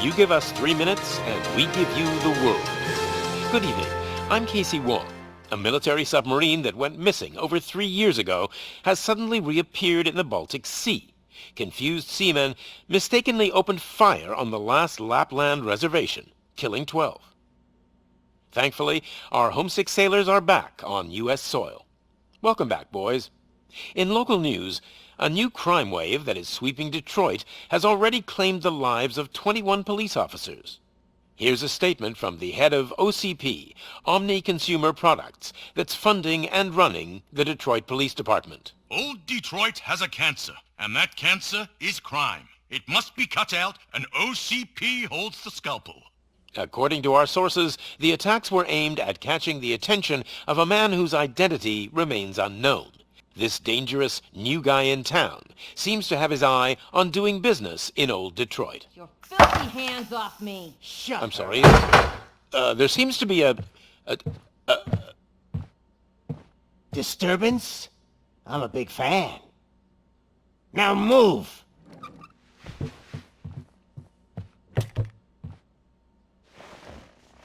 You give us 3 minutes, and we give you the world. Good evening. I'm Casey Wong. A military submarine that went missing over 3 years ago has suddenly reappeared in the Baltic Sea. Confused seamen mistakenly opened fire on the last Lapland reservation, killing 12. Thankfully, our homesick sailors are back on U.S. soil. Welcome back, boys. In local news, a new crime wave that is sweeping Detroit has already claimed the lives of 21 police officers. Here's a statement from the head of OCP, Omni Consumer Products, that's funding and running the Detroit Police Department. Old Detroit has a cancer, and that cancer is crime. It must be cut out, and OCP holds the scalpel. According to our sources, the attacks were aimed at catching the attention of a man whose identity remains unknown. This dangerous new guy in town seems to have his eye on doing business in old Detroit. Your filthy hands off me! Shut I'm sorry. There seems to be a disturbance? I'm a big fan. Now move!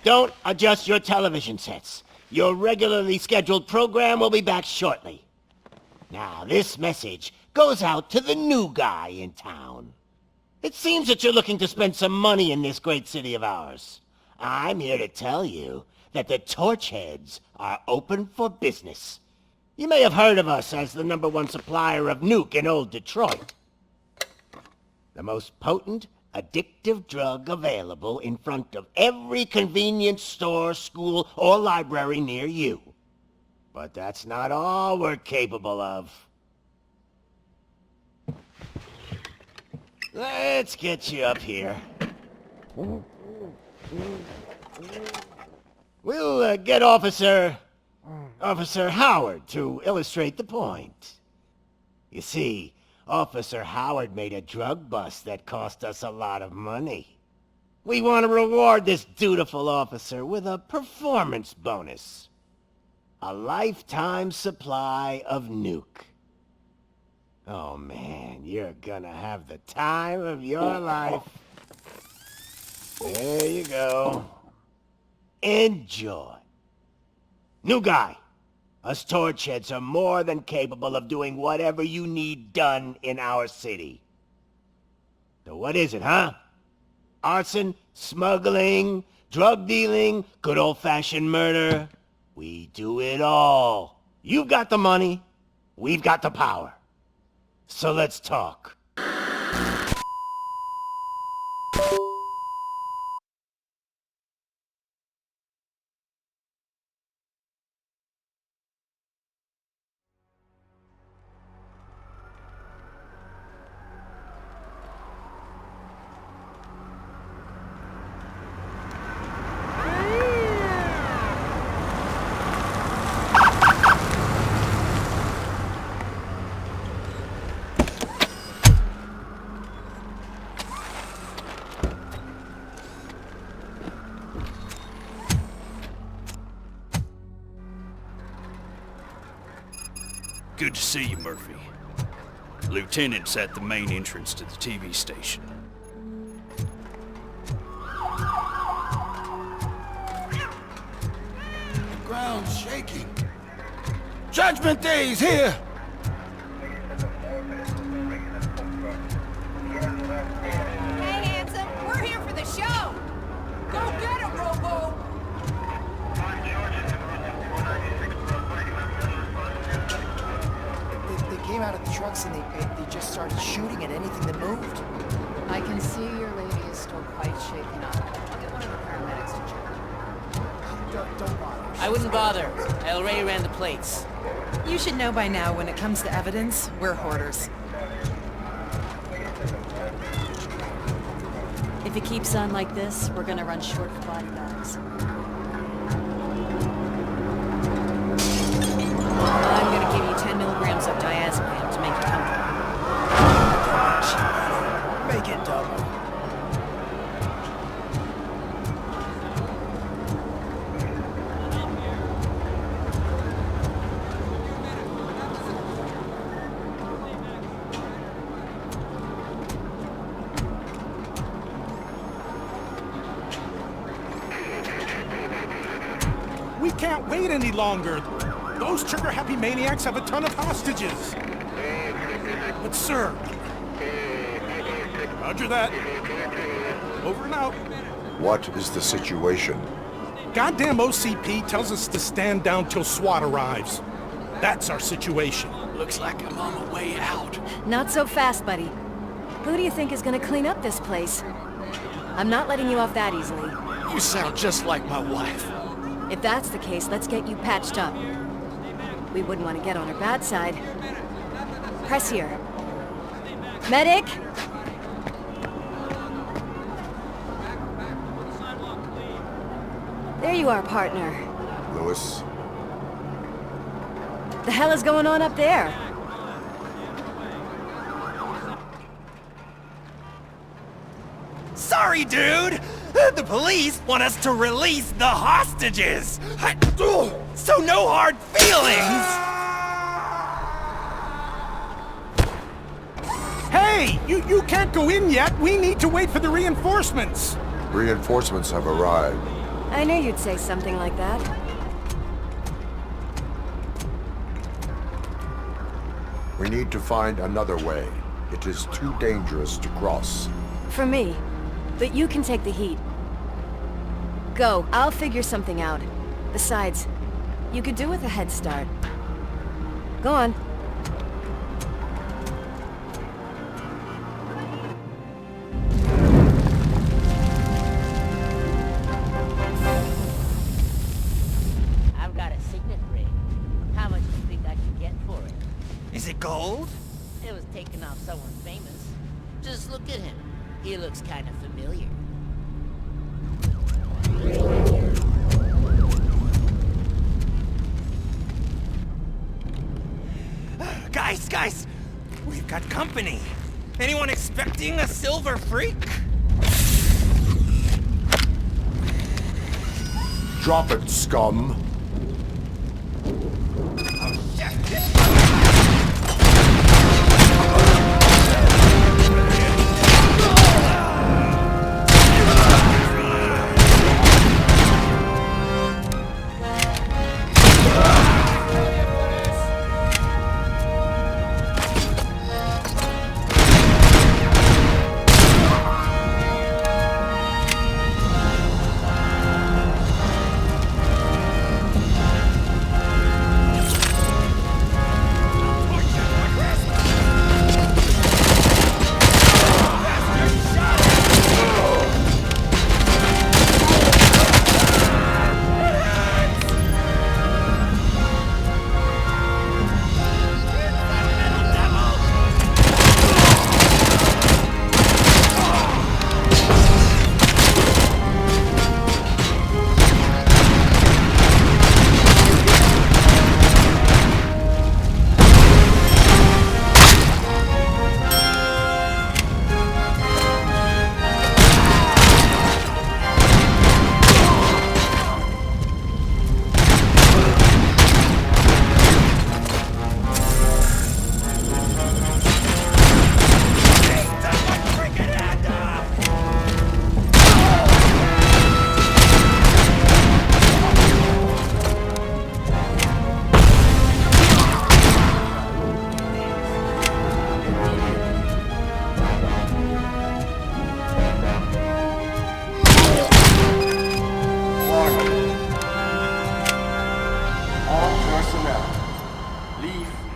Don't adjust your television sets. Your regularly scheduled program will be back shortly. Now, this message goes out to the new guy in town. It seems that you're looking to spend some money in this great city of ours. I'm here to tell you that the Torchheads are open for business. You may have heard of us as the #1 supplier of nuke in old Detroit. The most potent, addictive drug available in front of every convenience store, school, or library near you. But that's not all we're capable of. Let's get you up here. We'll get Officer Howard to illustrate the point. You see, Officer Howard made a drug bust that cost us a lot of money. We want to reward this dutiful officer with a performance bonus. A lifetime supply of nuke. Oh man, you're gonna have the time of your life. There you go. Enjoy. New guy, us Torchheads are more than capable of doing whatever you need done in our city. So what is it, huh? Arson, smuggling, drug dealing, good old-fashioned murder? We do it all. You've got the money, we've got the power. So let's talk. Good to see you, Murphy. Lieutenant's at the main entrance to the TV station. The ground's shaking. Judgment Day's here! Hey, handsome, we're here for the show! Go get it, Robo! They came out of the trucks and they just started shooting at anything that moved. I can see your lady is still quite shaken up. I'll get one of the paramedics to check. Don't bother. I wouldn't bother. I already ran the plates. You should know by now when it comes to evidence, we're hoarders. If it keeps on like this, we're gonna run short of body bags. I'm gonna give you 10 milligrams of diazepam to make you comfortable. Make it double. We can't wait any longer. Those trigger-happy maniacs have a ton of hostages. But sir... Roger that. Over and out. What is the situation? Goddamn OCP tells us to stand down till SWAT arrives. That's our situation. Looks like I'm on my way out. Not so fast, buddy. Who do you think is gonna clean up this place? I'm not letting you off that easily. You sound just like my wife. If that's the case, let's get you patched up. We wouldn't want to get on her bad side. Press here. Medic! There you are, partner. Lewis? The hell is going on up there? Sorry, dude! The police want us to release the hostages! So no hard feelings! Hey! You can't go in yet! We need to wait for the reinforcements! Reinforcements have arrived. I knew you'd say something like that. We need to find another way. It is too dangerous to cross. For me. But you can take the heat. Go. I'll figure something out. Besides, you could do with a head start. Go on. I've got a signet ring. How much do you think I can get for it? Is it gold? It was taken off someone famous. Just look at him. He looks kind of familiar. Guys! We've got company. Anyone expecting a silver freak? Drop it, scum!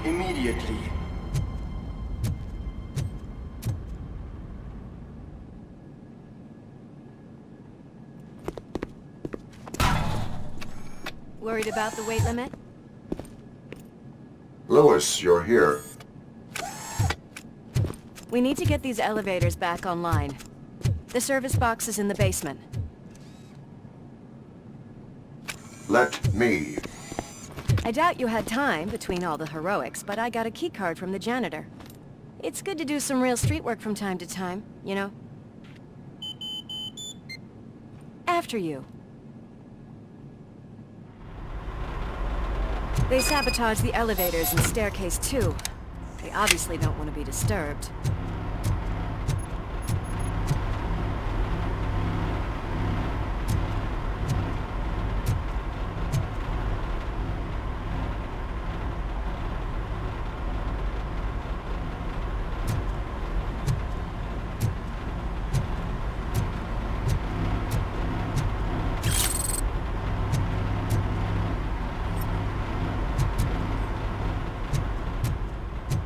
Immediately. Worried about the weight limit? Lewis, you're here. We need to get these elevators back online. The service box is in the basement. Let me. I doubt you had time between all the heroics, but I got a keycard from the janitor. It's good to do some real street work from time to time, you know? After you. They sabotaged the elevators and staircase too. They obviously don't want to be disturbed.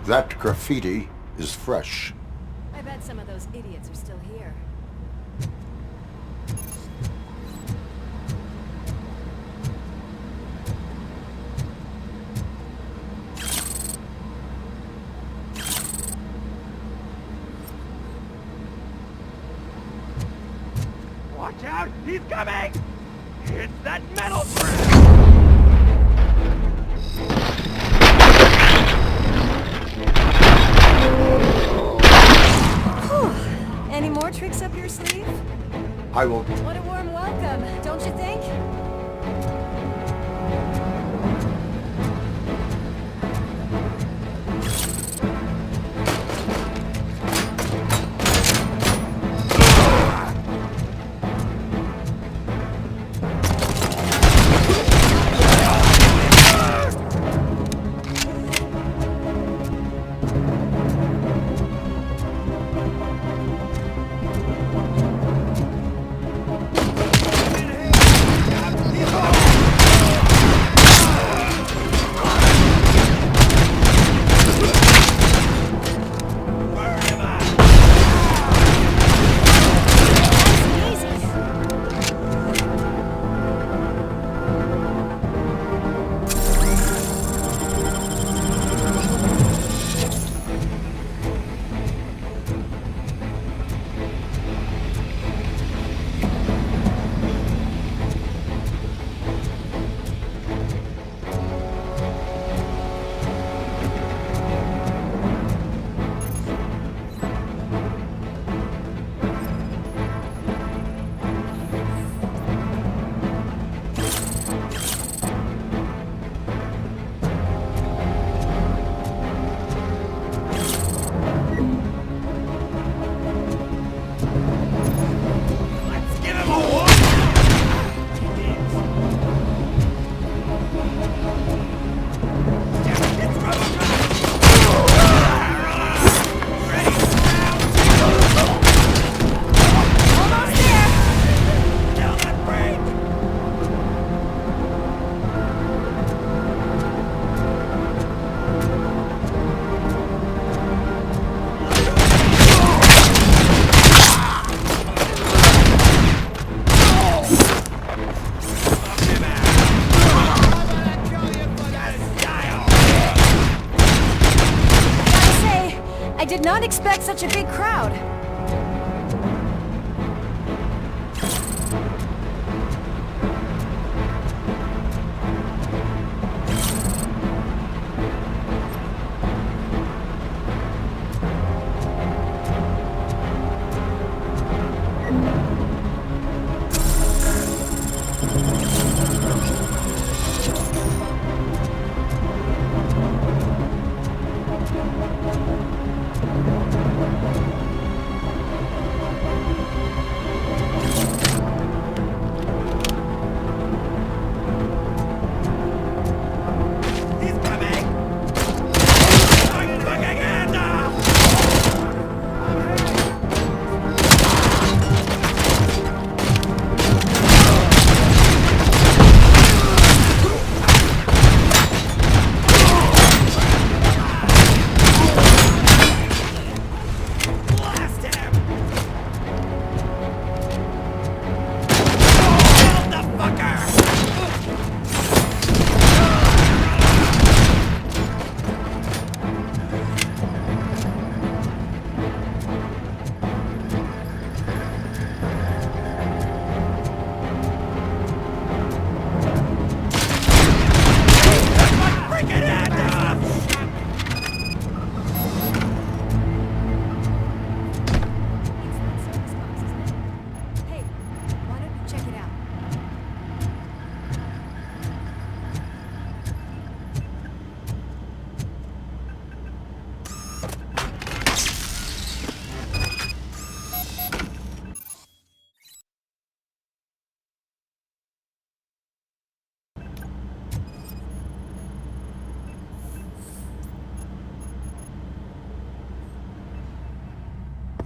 That graffiti is fresh. I bet some of those idiots are still here. Watch out! He's coming! It's that metal Any more tricks up your sleeve? I will... What a warm welcome, don't you think? I did not expect such a big crowd.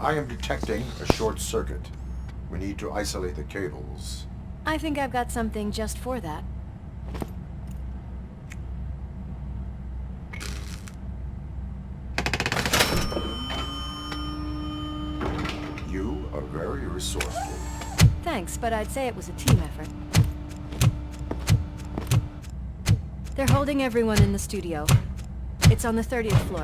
I am detecting a short circuit. We need to isolate the cables. I think I've got something just for that. Very resourceful. Thanks, but I'd say it was a team effort. They're holding everyone in the studio. It's on the 30th floor.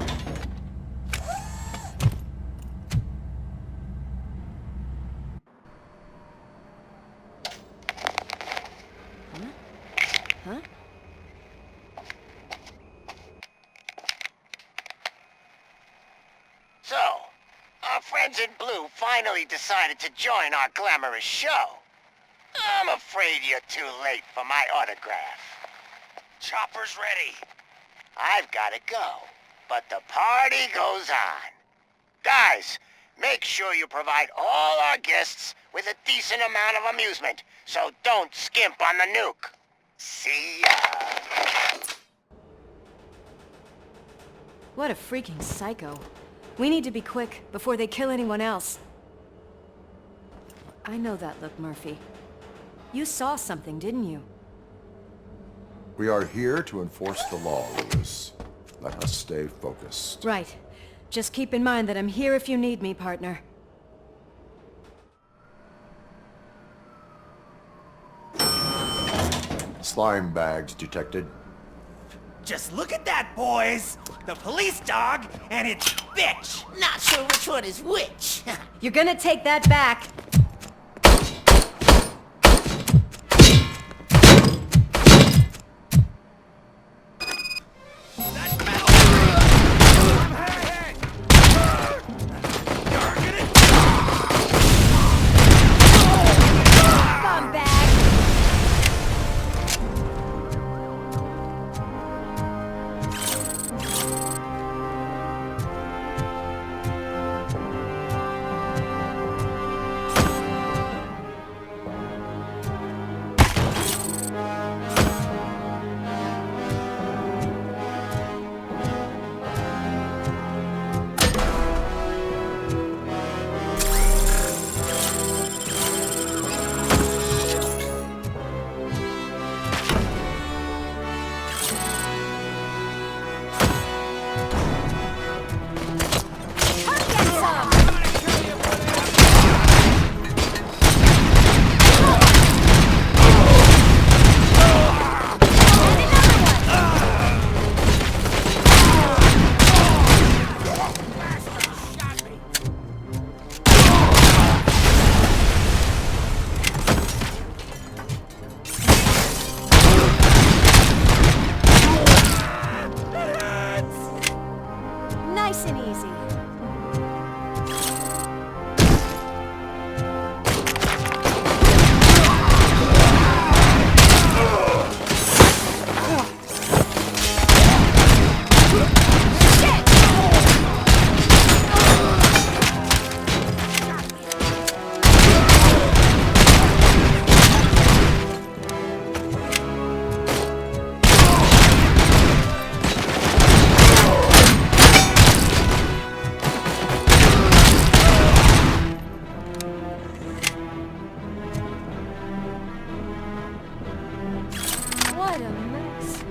Huh? So, our friends in blue finally decided to join our glamorous show. I'm afraid you're too late for my autograph. Chopper's ready. I've got to go, but the party goes on. Guys, make sure you provide all our guests with a decent amount of amusement, so don't skimp on the nuke. See ya. What a freaking psycho. We need to be quick, before they kill anyone else. I know that look, Murphy. You saw something, didn't you? We are here to enforce the law, Lewis. Let us stay focused. Right. Just keep in mind that I'm here if you need me, partner. Slime bags detected. Just look at that, boys! The police dog and its bitch! Not sure which one is which. You're gonna take that back! Nice and easy. What a mess.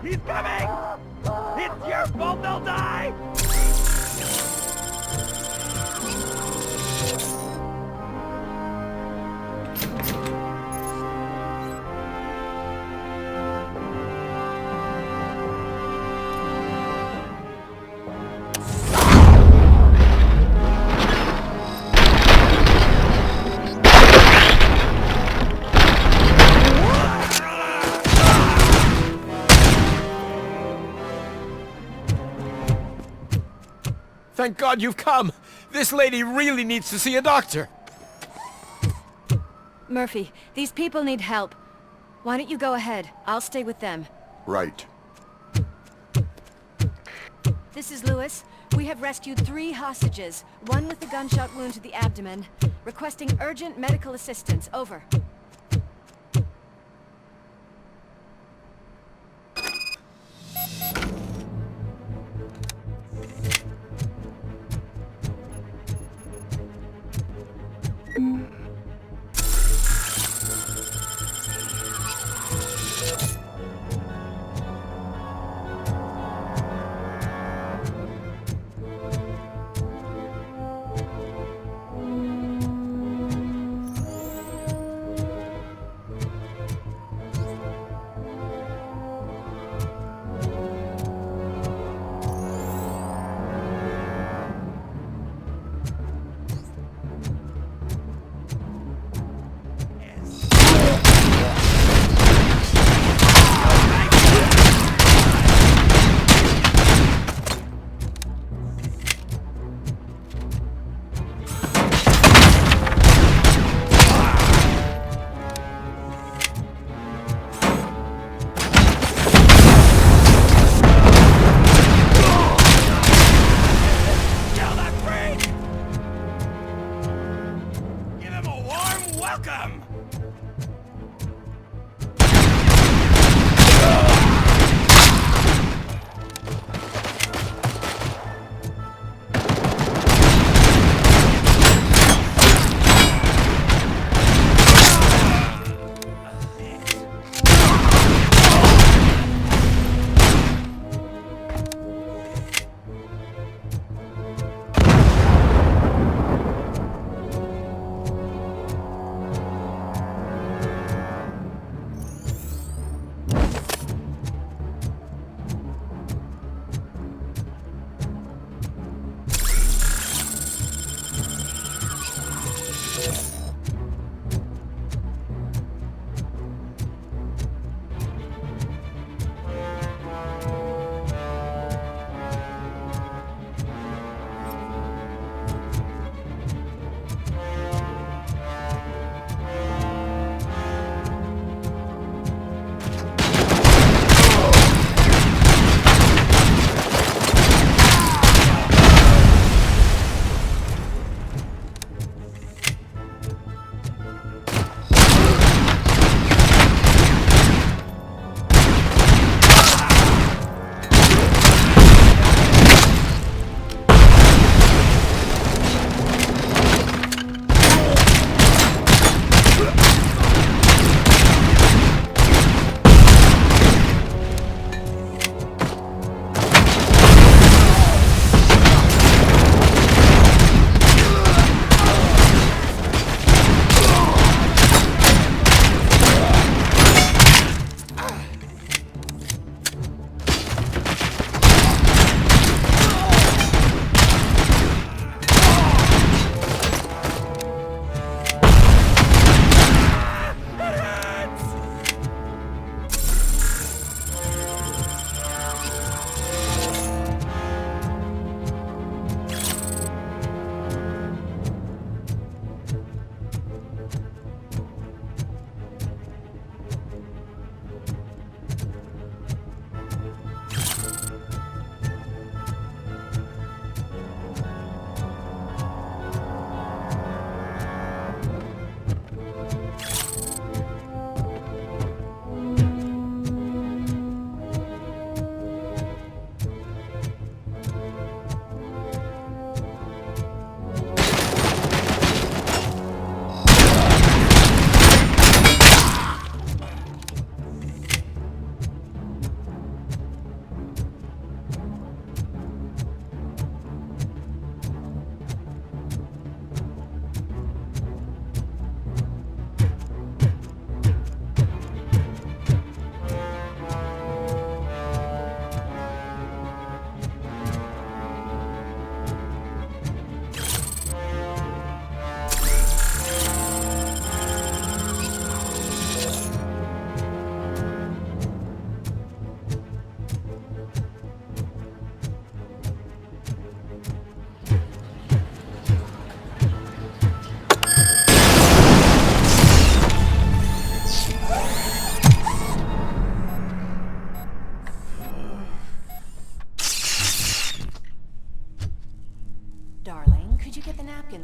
He's coming! It's your fault they'll die! Thank God you've come. This lady really needs to see a doctor. Murphy, these people need help. Why don't you go ahead? I'll stay with them. Right. This is Lewis. We have rescued 3 hostages, one with a gunshot wound to the abdomen. Requesting urgent medical assistance. Over.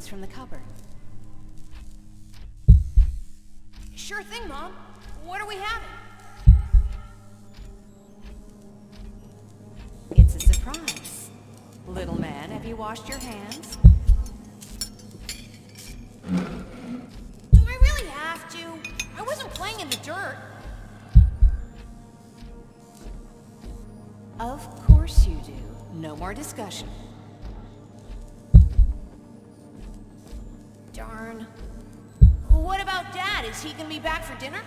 things from the cupboard. Sure thing, Mom. What are we having? It's a surprise. Little man, have you washed your hands? Do I really have to? I wasn't playing in the dirt. Of course you do. No more discussion. Darn. What about Dad? Is he gonna be back for dinner?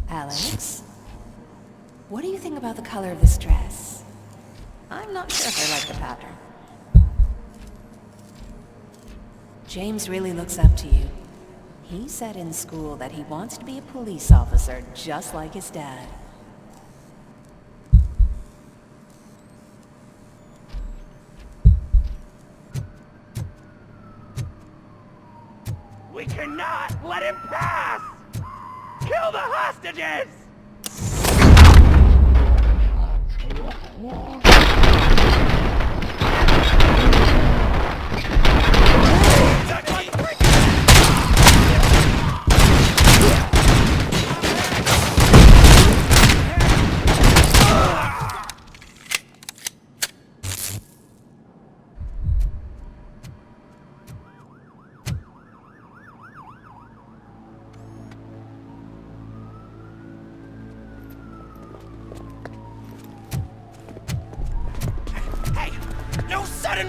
Alex? What do you think about the color of this dress? I'm not sure if I like the pattern. James really looks up to you. He said in school that he wants to be a police officer just like his dad. We cannot let him pass! Kill the hostages!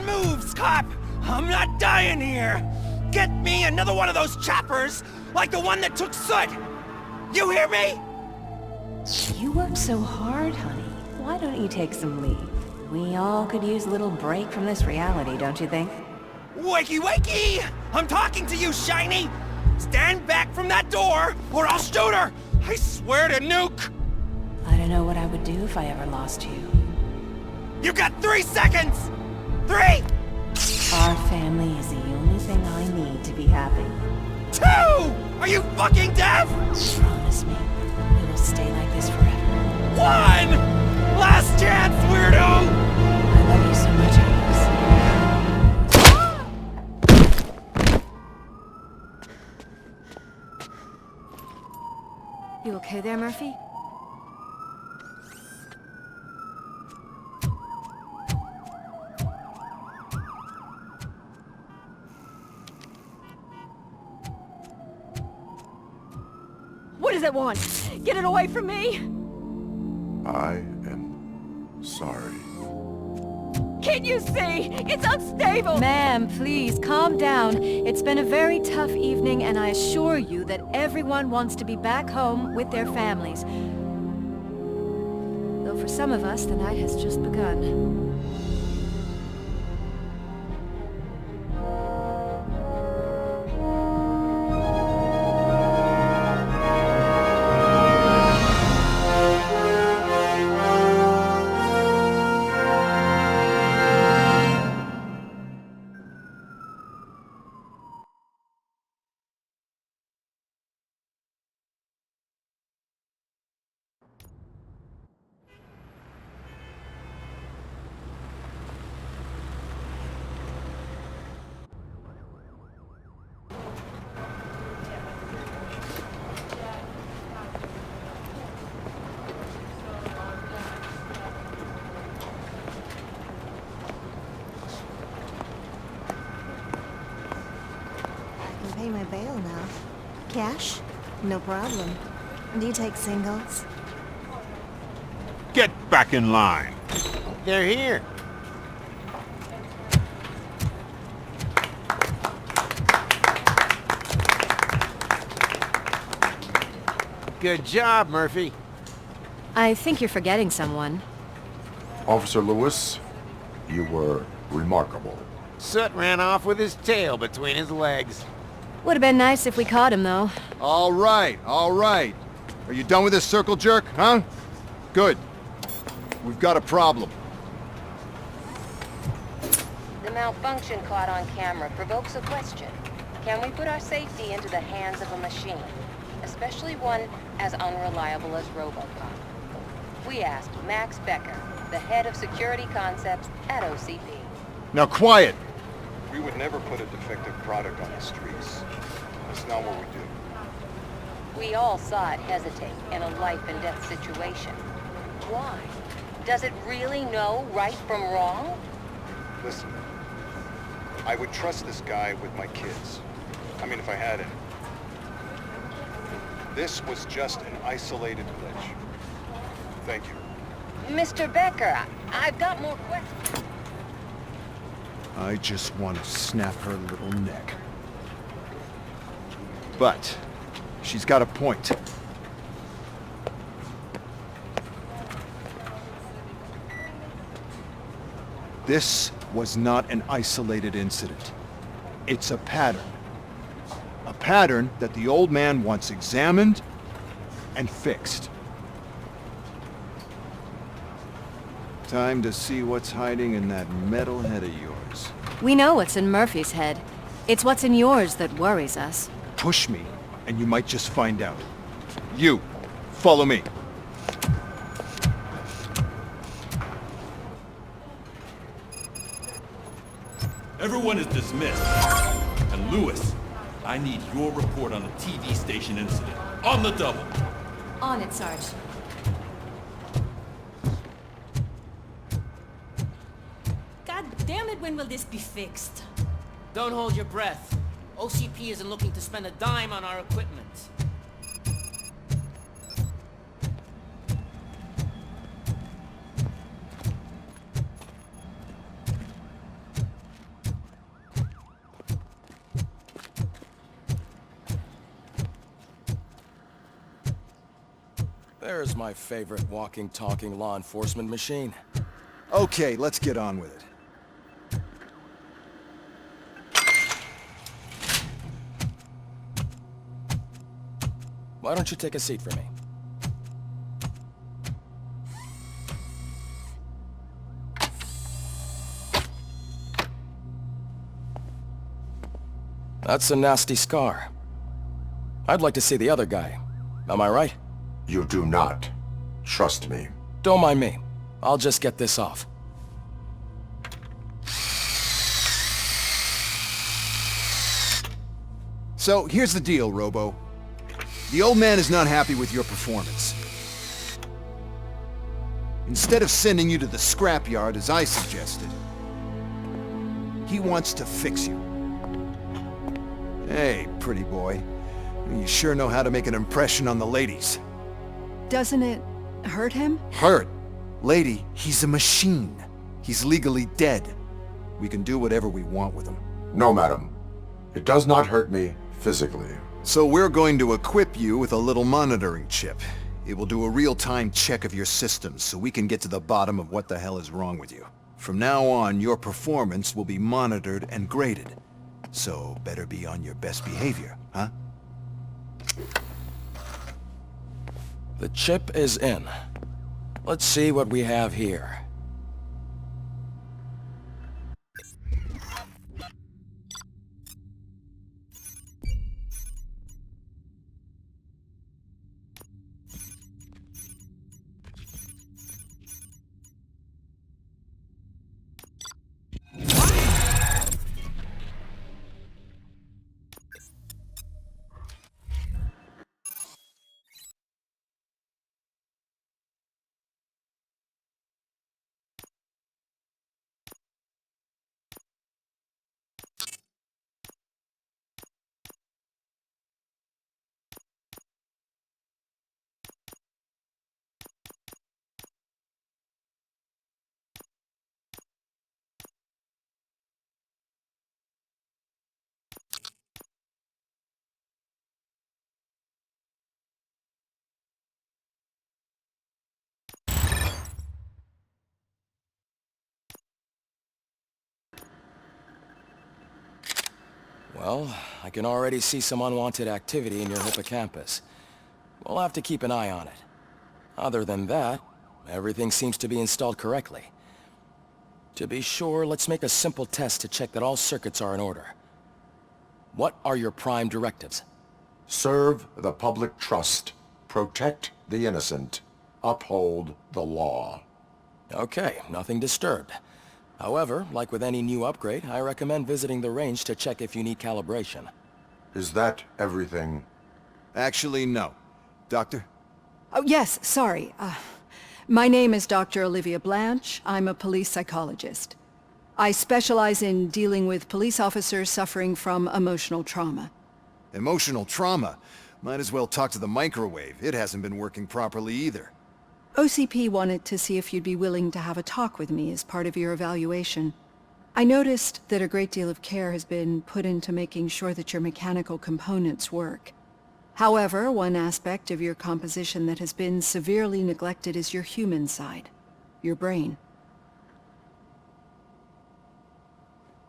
Moves, cop! I'm not dying here! Get me another one of those choppers, like the one that took Soot! You hear me? You worked so hard, honey. Why don't you take some leave? We all could use a little break from this reality, don't you think? Wakey, wakey! I'm talking to you, Shiny! Stand back from that door, or I'll shoot her! I swear to nuke! I don't know what I would do if I ever lost you. You got 3 seconds! 3! Our family is the only thing I need to be happy. 2! Are you fucking deaf? Promise me, we will stay like this forever. 1! Last chance, weirdo! I love you so much, Alex. You okay there, Murphy? What does it want? Get it away from me! I am sorry. Can't you see? It's unstable! Ma'am, please, calm down. It's been a very tough evening, and I assure you that everyone wants to be back home with their families. Though for some of us, the night has just begun. Pay my bail now. Cash? No problem. Do you take singles? Get back in line. They're here. Good job, Murphy. I think you're forgetting someone. Officer Lewis, you were remarkable. Soot ran off with his tail between his legs. Would have been nice if we caught him, though. All right, all right. Are you done with this circle jerk, huh? Good. We've got a problem. The malfunction caught on camera provokes a question. Can we put our safety into the hands of a machine, especially one as unreliable as Robocop? We asked Max Becker, the head of security concepts at OCP. Now quiet! We would never put a defective product on the streets. That's not what we do. We all saw it hesitate in a life-and-death situation. Why? Does it really know right from wrong? Listen, I would trust this guy with my kids. I mean, if I had any. This was just an isolated glitch. Thank you. Mr. Becker, I've got more questions. I just want to snap her little neck. But she's got a point. This was not an isolated incident. It's a pattern. A pattern that the old man wants examined and fixed. Time to see what's hiding in that metal head of yours. We know what's in Murphy's head. It's what's in yours that worries us. Push me, and you might just find out. You, follow me. Everyone is dismissed. And Lewis, I need your report on the TV station incident. On the double. On it, Sarge. God damn it, when will this be fixed? Don't hold your breath. OCP isn't looking to spend a dime on our equipment. There's my favorite walking, talking law enforcement machine. Okay, let's get on with it. Why don't you take a seat for me? That's a nasty scar. I'd like to see the other guy. Am I right? You do not. Trust me. Don't mind me. I'll just get this off. So, here's the deal, Robo. The old man is not happy with your performance. Instead of sending you to the scrapyard as I suggested, he wants to fix you. Hey, pretty boy. You sure know how to make an impression on the ladies. Doesn't it hurt him? Hurt? Lady, he's a machine. He's legally dead. We can do whatever we want with him. No, madam. It does not hurt me physically. So we're going to equip you with a little monitoring chip. It will do a real-time check of your systems so we can get to the bottom of what the hell is wrong with you. From now on, your performance will be monitored and graded. So better be on your best behavior, huh? The chip is in. Let's see what we have here. Well, I can already see some unwanted activity in your hippocampus. We'll have to keep an eye on it. Other than that, everything seems to be installed correctly. To be sure, let's make a simple test to check that all circuits are in order. What are your prime directives? Serve the public trust. Protect the innocent. Uphold the law. Okay, nothing disturbed. However, like with any new upgrade, I recommend visiting the range to check if you need calibration. Is that everything? Actually, no. Doctor? Oh, yes, sorry. My name is Dr. Olivia Blanche. I'm a police psychologist. I specialize in dealing with police officers suffering from emotional trauma. Emotional trauma? Might as well talk to the microwave. It hasn't been working properly either. OCP wanted to see if you'd be willing to have a talk with me as part of your evaluation. I noticed that a great deal of care has been put into making sure that your mechanical components work. However, one aspect of your composition that has been severely neglected is your human side, your brain.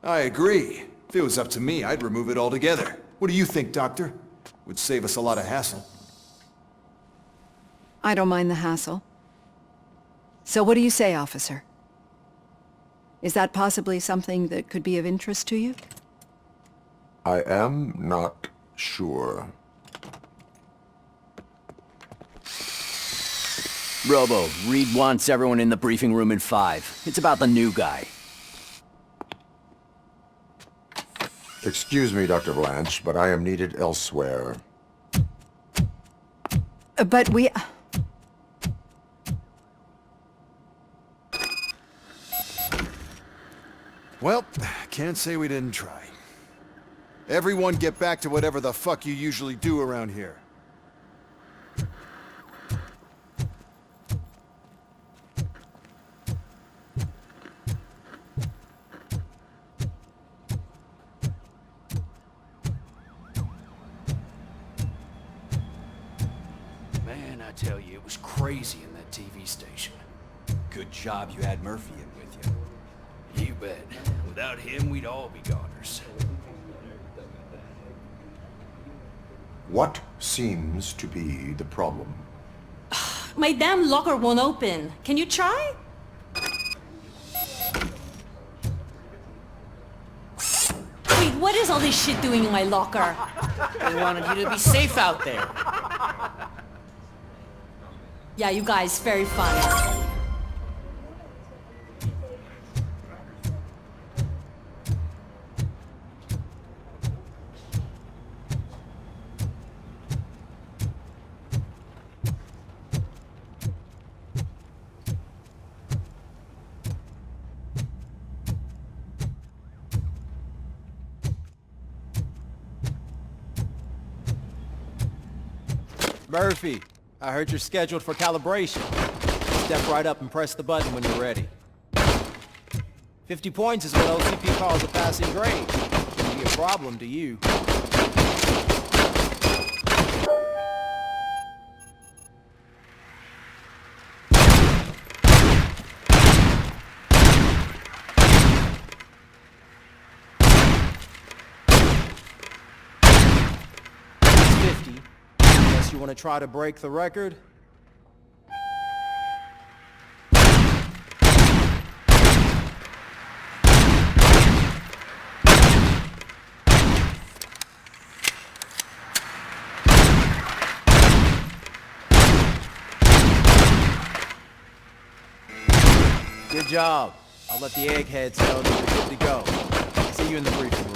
I agree. If it was up to me, I'd remove it altogether. What do you think, Doctor? Would save us a lot of hassle. I don't mind the hassle. So what do you say, officer? Is that possibly something that could be of interest to you? I am not sure. Robo, Reed wants everyone in the briefing room in 5. It's about the new guy. Excuse me, Dr. Blanche, but I am needed elsewhere. But we... Well, can't say we didn't try. Everyone get back to whatever the fuck you usually do around here. Man, I tell you, it was crazy in that TV station. Good job you had Murphy in with you. You bet. Without him, we'd all be goners. What seems to be the problem? My damn locker won't open. Can you try? Wait, what is all this shit doing in my locker? I wanted you to be safe out there. Yeah, you guys, very funny. Murphy, I heard you're scheduled for calibration. Step right up and press the button when you're ready. 50 points is what OCP calls a passing grade. It'll be a problem to you. You want to try to break the record? Good job. I'll let the eggheads know that you're good to go. See you in the briefing room.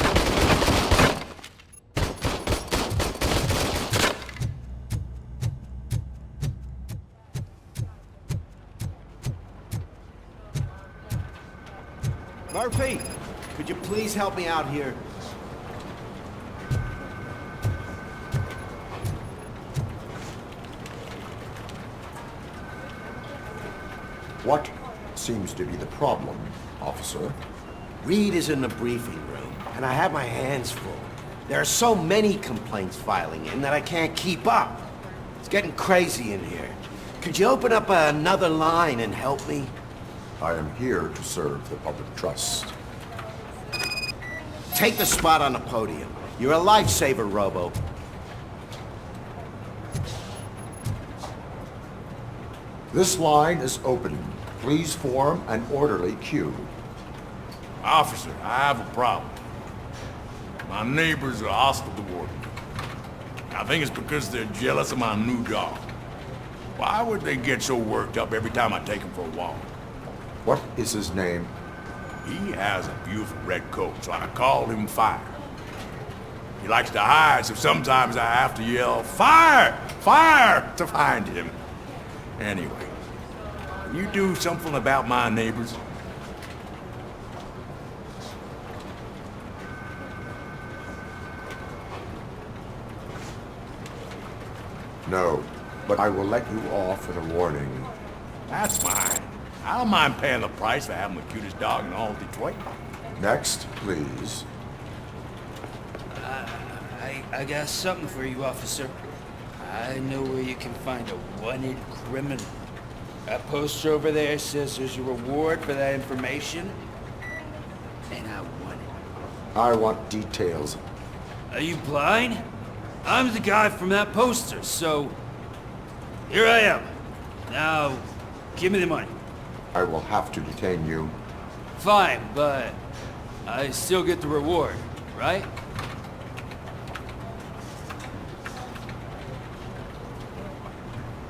Murphy, could you please help me out here? What seems to be the problem, officer? Reed is in the briefing room, and I have my hands full. There are so many complaints filing in that I can't keep up. It's getting crazy in here. Could you open up another line and help me? I am here to serve the public trust. Take the spot on the podium. You're a lifesaver, Robo. This line is open. Please form an orderly queue. Officer, I have a problem. My neighbors are hostile toward me. I think it's because they're jealous of my new dog. Why would they get so worked up every time I take him for a walk? What is his name? He has a beautiful red coat, so I call him Fire. He likes to hide, so sometimes I have to yell, "Fire! Fire!" to find him. Anyway, can you do something about my neighbors? No, but I will let you off with a warning. That's fine. I don't mind paying the price for having the cutest dog in all of Detroit. Next, please. I got something for you, officer. I know where you can find a wanted criminal. That poster over there says there's a reward for that information, and I want it. I want details. Are you blind? I'm the guy from that poster, so here I am. Now, give me the money. I will have to detain you. Fine, but I still get the reward, right?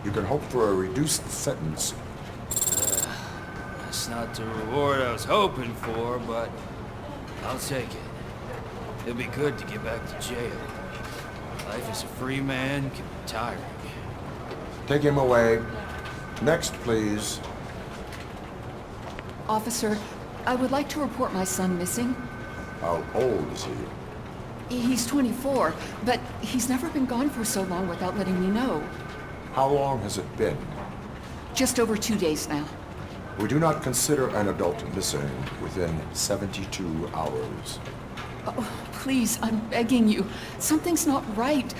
You can hope for a reduced sentence. That's not the reward I was hoping for, but I'll take it. It'll be good to get back to jail. Life as a free man can be tiring. Take him away. Next, please. Officer, I would like to report my son missing. How old is he? He's 24, but he's never been gone for so long without letting me know. How long has it been? Just over 2 days now. We do not consider an adult missing within 72 hours. Oh, please, I'm begging you. Something's not right.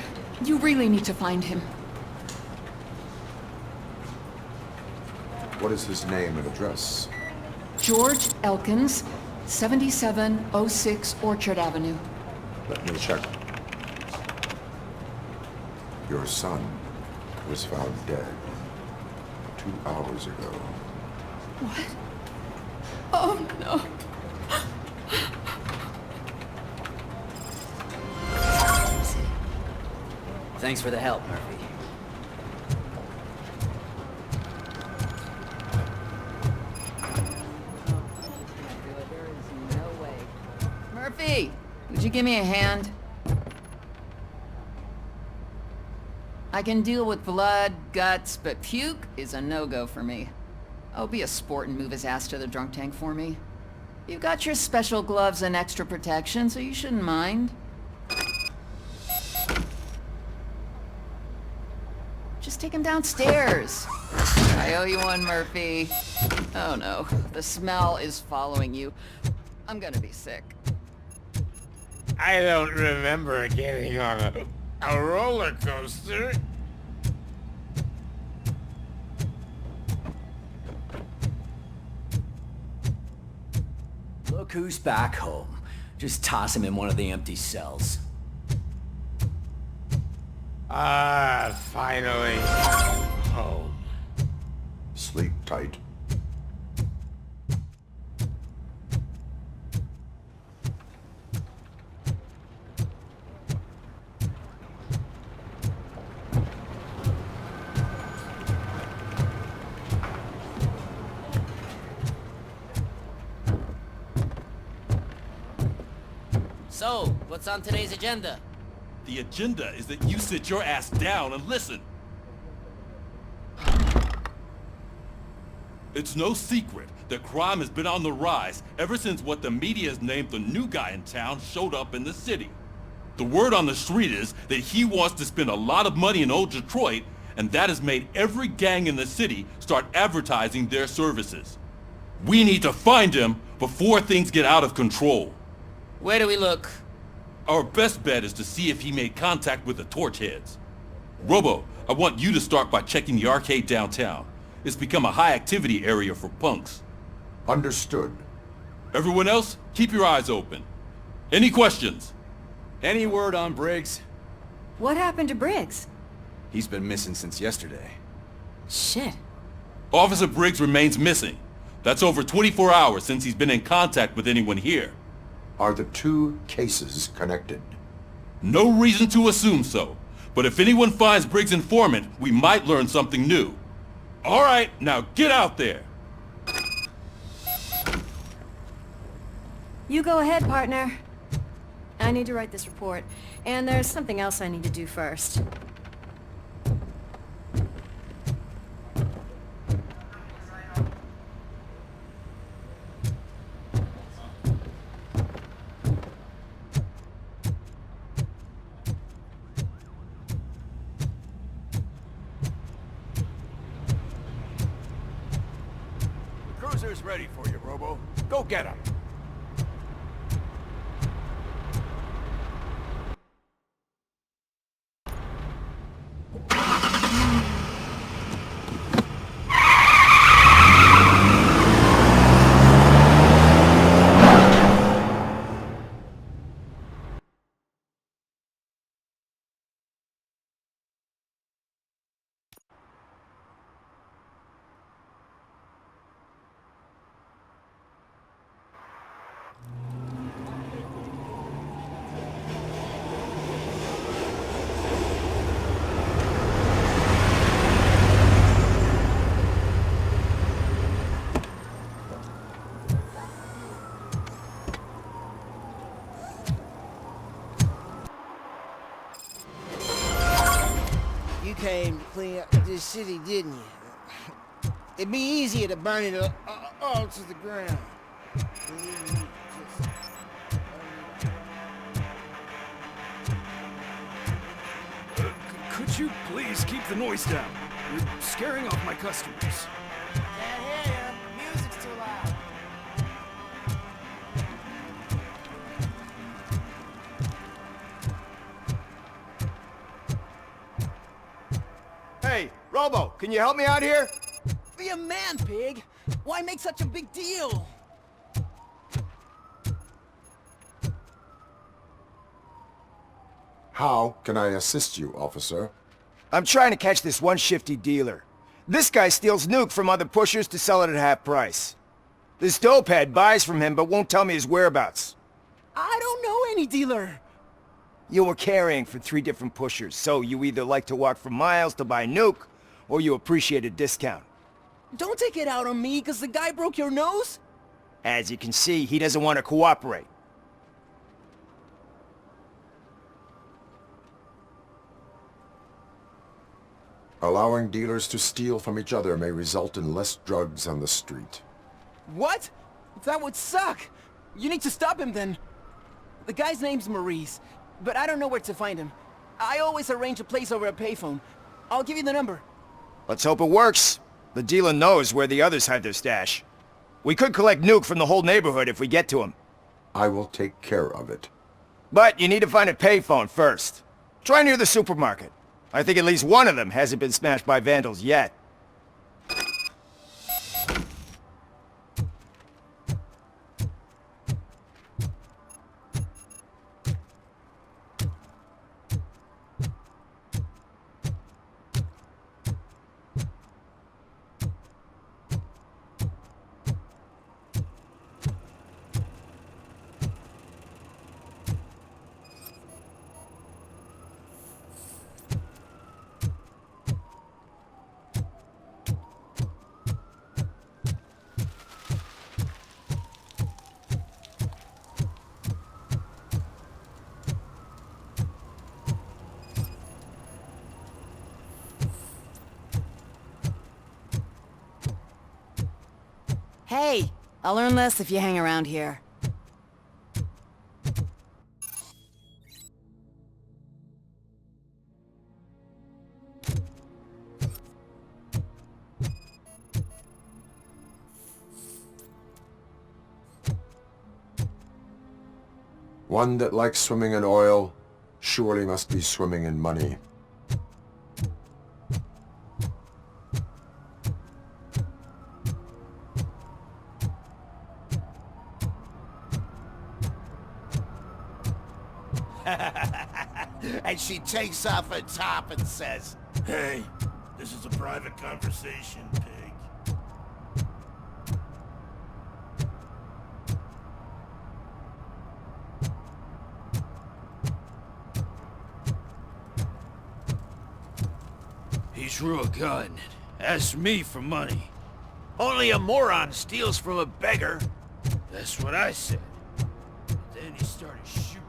You really need to find him. What is his name and address? George Elkins, 7706 Orchard Avenue. Let me check. Your son was found dead 2 hours ago. What? Oh, no. Thanks for the help, Murphy. Murphy, would you give me a hand? I can deal with blood, guts, but puke is a no-go for me. Oh, be a sport and move his ass to the drunk tank for me. You've got your special gloves and extra protection, so you shouldn't mind. Just take him downstairs. I owe you one, Murphy. Oh no, the smell is following you. I'm gonna be sick. I don't remember getting on a roller coaster. Look who's back home. Just toss him in one of the empty cells. Ah, finally. Home. Sleep tight. So, what's on today's agenda? The agenda is that you sit your ass down and listen. It's no secret that crime has been on the rise ever since what the media has named the new guy in town showed up in the city. The word on the street is that he wants to spend a lot of money in old Detroit, and that has made every gang in the city start advertising their services. We need to find him before things get out of control. Where do we look? Our best bet is to see if he made contact with the Torchheads. Robo, I want you to start by checking the arcade downtown. It's become a high-activity area for punks. Understood. Everyone else, keep your eyes open. Any questions? Any word on Briggs? What happened to Briggs? He's been missing since yesterday. Shit. Officer Briggs remains missing. That's over 24 hours since he's been in contact with anyone here. Are the two cases connected? No reason to assume so. But if anyone finds Briggs' informant, we might learn something new. All right, now get out there. You go ahead, partner. I need to write this report, and there's something else I need to do first. The cruiser's ready for you, Robo. Go get him. You came to clean up this city, didn't you? It'd be easier to burn it all to the ground. Could you please keep the noise down? You're scaring off my customers. Can't hear you. Music's too loud. Hey, Robo, can you help me out here? Be a man, pig! Why make such a big deal? How can I assist you, officer? I'm trying to catch this one shifty dealer. This guy steals nuke from other pushers to sell it at half price. This dopehead buys from him but won't tell me his whereabouts. I don't know any dealer. You were carrying for 3 different pushers, so you either like to walk for miles to buy nuke, or you appreciate a discount. Don't take it out on me, because the guy broke your nose? As you can see, he doesn't want to cooperate. Allowing dealers to steal from each other may result in less drugs on the street. What? That would suck. You need to stop him then. The guy's name's Maurice, but I don't know where to find him. I always arrange a place over a payphone. I'll give you the number. Let's hope it works. The dealer knows where the others hide their stash. We could collect nuke from the whole neighborhood if we get to him. I will take care of it. But you need to find a payphone first. Try near the supermarket. I think at least one of them hasn't been smashed by vandals yet. Hey, I'll earn less if you hang around here. One that likes swimming in oil surely must be swimming in money. And she takes off her top and says, Hey, this is a private conversation, pig. drew a gun. Asked me for money. Only a moron steals from a beggar. That's what I said. Then he started shooting.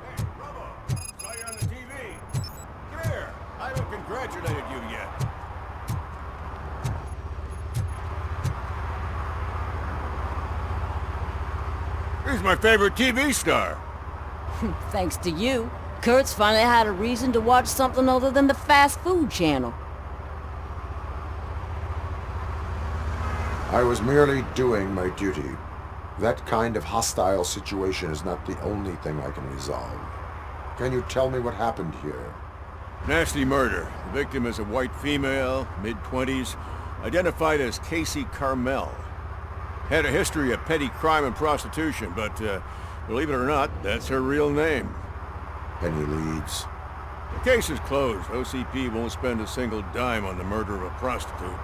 Hey, Robo! Saw you on the TV. Come here. I haven't congratulated you yet. He's my favorite TV star. Thanks to you, Kurt's finally had a reason to watch something other than the fast food channel. I was merely doing my duty. That kind of hostile situation is not the only thing I can resolve. Can you tell me what happened here? Nasty murder. The victim is a white female, mid-20s, identified as Casey Carmel. Had a history of petty crime and prostitution, but believe it or not, that's her real name. Any leads? The case is closed. OCP won't spend a single dime on the murder of a prostitute.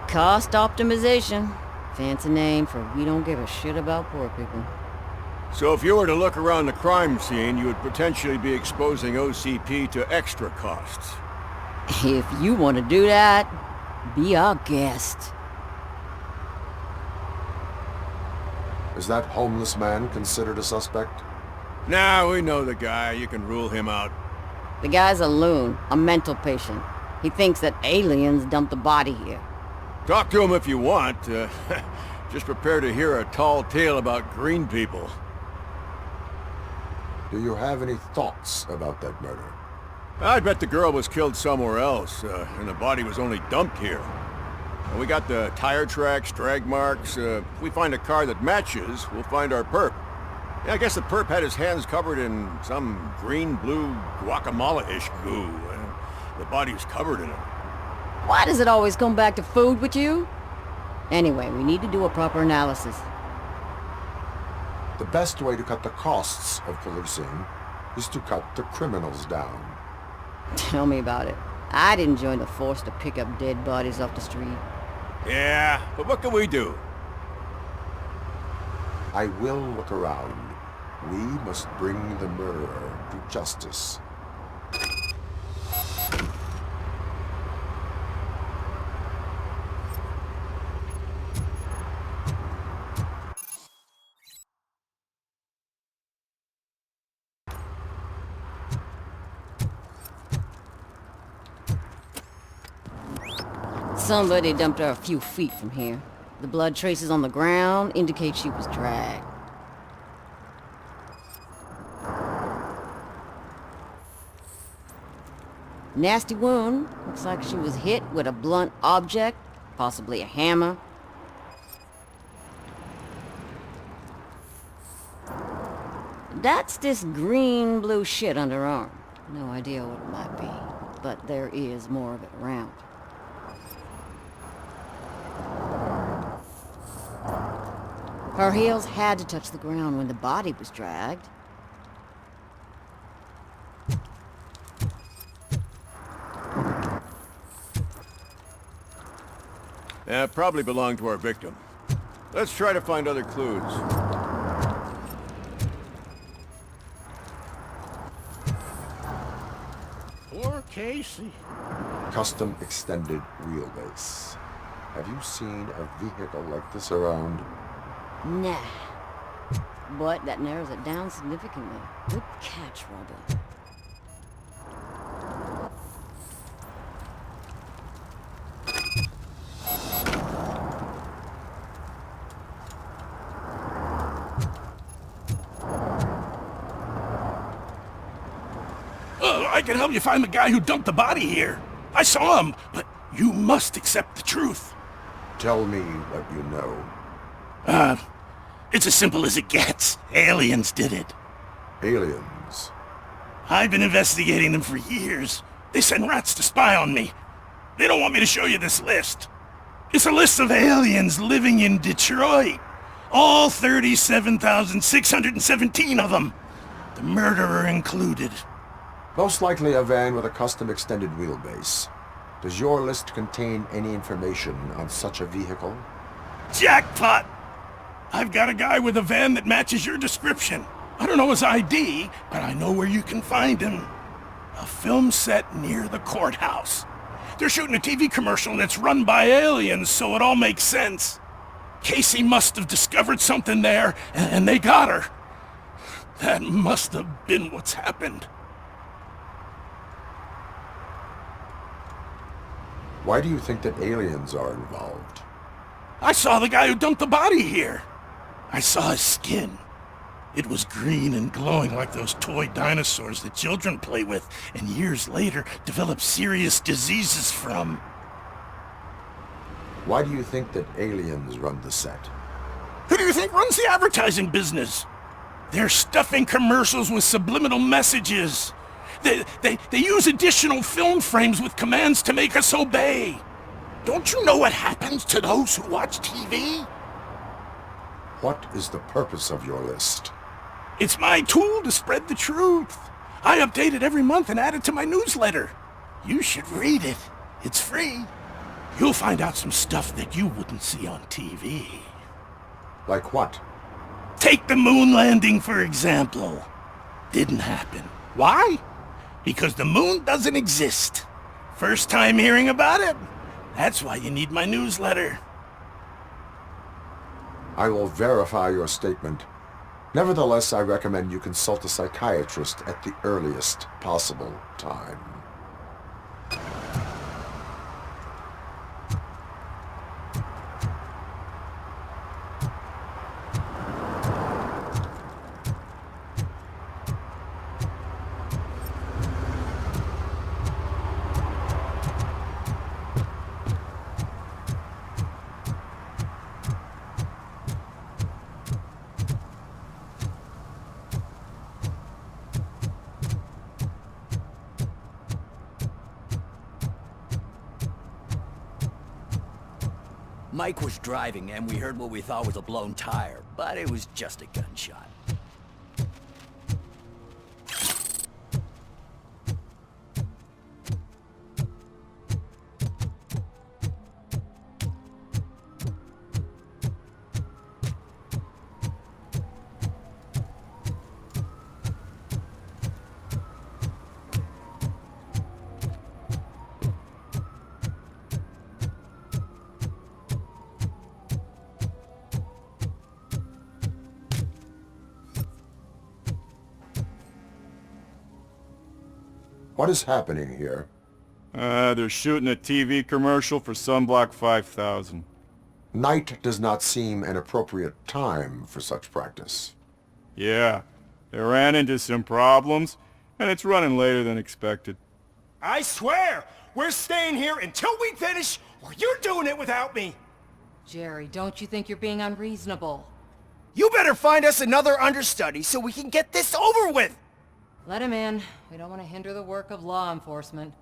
Cost optimization. Fancy name for we don't give a shit about poor people. So if you were to look around the crime scene, you would potentially be exposing OCP to extra costs. If you want to do that, be our guest. Is that homeless man considered a suspect? Nah, we know the guy. You can rule him out. The guy's a loon, a mental patient. He thinks that aliens dumped the body here. Talk to him if you want. Just prepare to hear a tall tale about green people. Do you have any thoughts about that murder? I bet the girl was killed somewhere else, and the body was only dumped here. And we got the tire tracks, drag marks. If we find a car that matches, we'll find our perp. Yeah, I guess the perp had his hands covered in some green-blue guacamole-ish goo. The body was covered in it. Why does it always come back to food with you? Anyway, we need to do a proper analysis. The best way to cut the costs of policing is to cut the criminals down. Tell me about it. I didn't join the force to pick up dead bodies off the street. Yeah, but what can we do? I will look around. We must bring the murderer to justice. Somebody dumped her a few feet from here. The blood traces on the ground indicate she was dragged. Nasty wound. Looks like she was hit with a blunt object, possibly a hammer. That's this green-blue shit under her arm. No idea what it might be, but there is more of it around. Her heels had to touch the ground when the body was dragged. Yeah, probably belonged to our victim. Let's try to find other clues. Poor Casey. Custom extended wheelbase. Have you seen a vehicle like this around? Nah. But that narrows it down significantly. Good catch, Robert. I can help you find the guy who dumped the body here. I saw him, but you must accept the truth. Tell me what you know. It's as simple as it gets. Aliens did it. Aliens? I've been investigating them for years. They send rats to spy on me. They don't want me to show you this list. It's a list of aliens living in Detroit. All 37,617 of them. The murderer included. Most likely a van with a custom extended wheelbase. Does your list contain any information on such a vehicle? Jackpot! I've got a guy with a van that matches your description. I don't know his ID, but I know where you can find him. A film set near the courthouse. They're shooting a TV commercial and it's run by aliens, so it all makes sense. Casey must have discovered something there, and they got her. That must have been what's happened. Why do you think that aliens are involved? I saw the guy who dumped the body here. I saw his skin. It was green and glowing like those toy dinosaurs that children play with and years later develop serious diseases from. Why do you think that aliens run the set? Who do you think runs the advertising business? They're stuffing commercials with subliminal messages. They use additional film frames with commands to make us obey. Don't you know what happens to those who watch TV? What is the purpose of your list? It's my tool to spread the truth. I update it every month and add it to my newsletter. You should read it. It's free. You'll find out some stuff that you wouldn't see on TV. Like what? Take the moon landing, for example. Didn't happen. Why? Because the moon doesn't exist. First time hearing about it? That's why you need my newsletter. I will verify your statement. Nevertheless, I recommend you consult a psychiatrist at the earliest possible time. Mike was driving, and we heard what we thought was a blown tire, but it was just a gunshot. What is happening here? They're shooting a TV commercial for Sunblock 5000. Night does not seem an appropriate time for such practice. Yeah, they ran into some problems, and it's running later than expected. I swear, we're staying here until we finish, or you're doing it without me! Jerry, don't you think you're being unreasonable? You better find us another understudy so we can get this over with! Let him in. We don't want to hinder the work of law enforcement.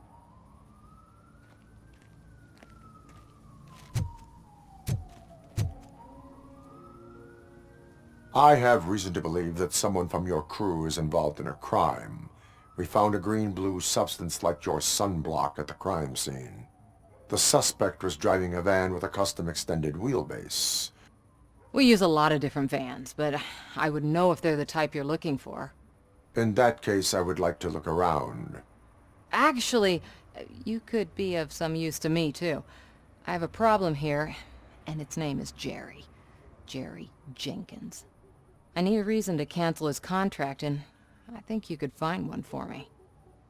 I have reason to believe that someone from your crew is involved in a crime. We found a green-blue substance like your sunblock at the crime scene. The suspect was driving a van with a custom extended wheelbase. We use a lot of different vans, but I would know if they're the type you're looking for. In that case, I would like to look around. Actually, you could be of some use to me, too. I have a problem here, and its name is Jerry. Jerry Jenkins. I need a reason to cancel his contract, and I think you could find one for me.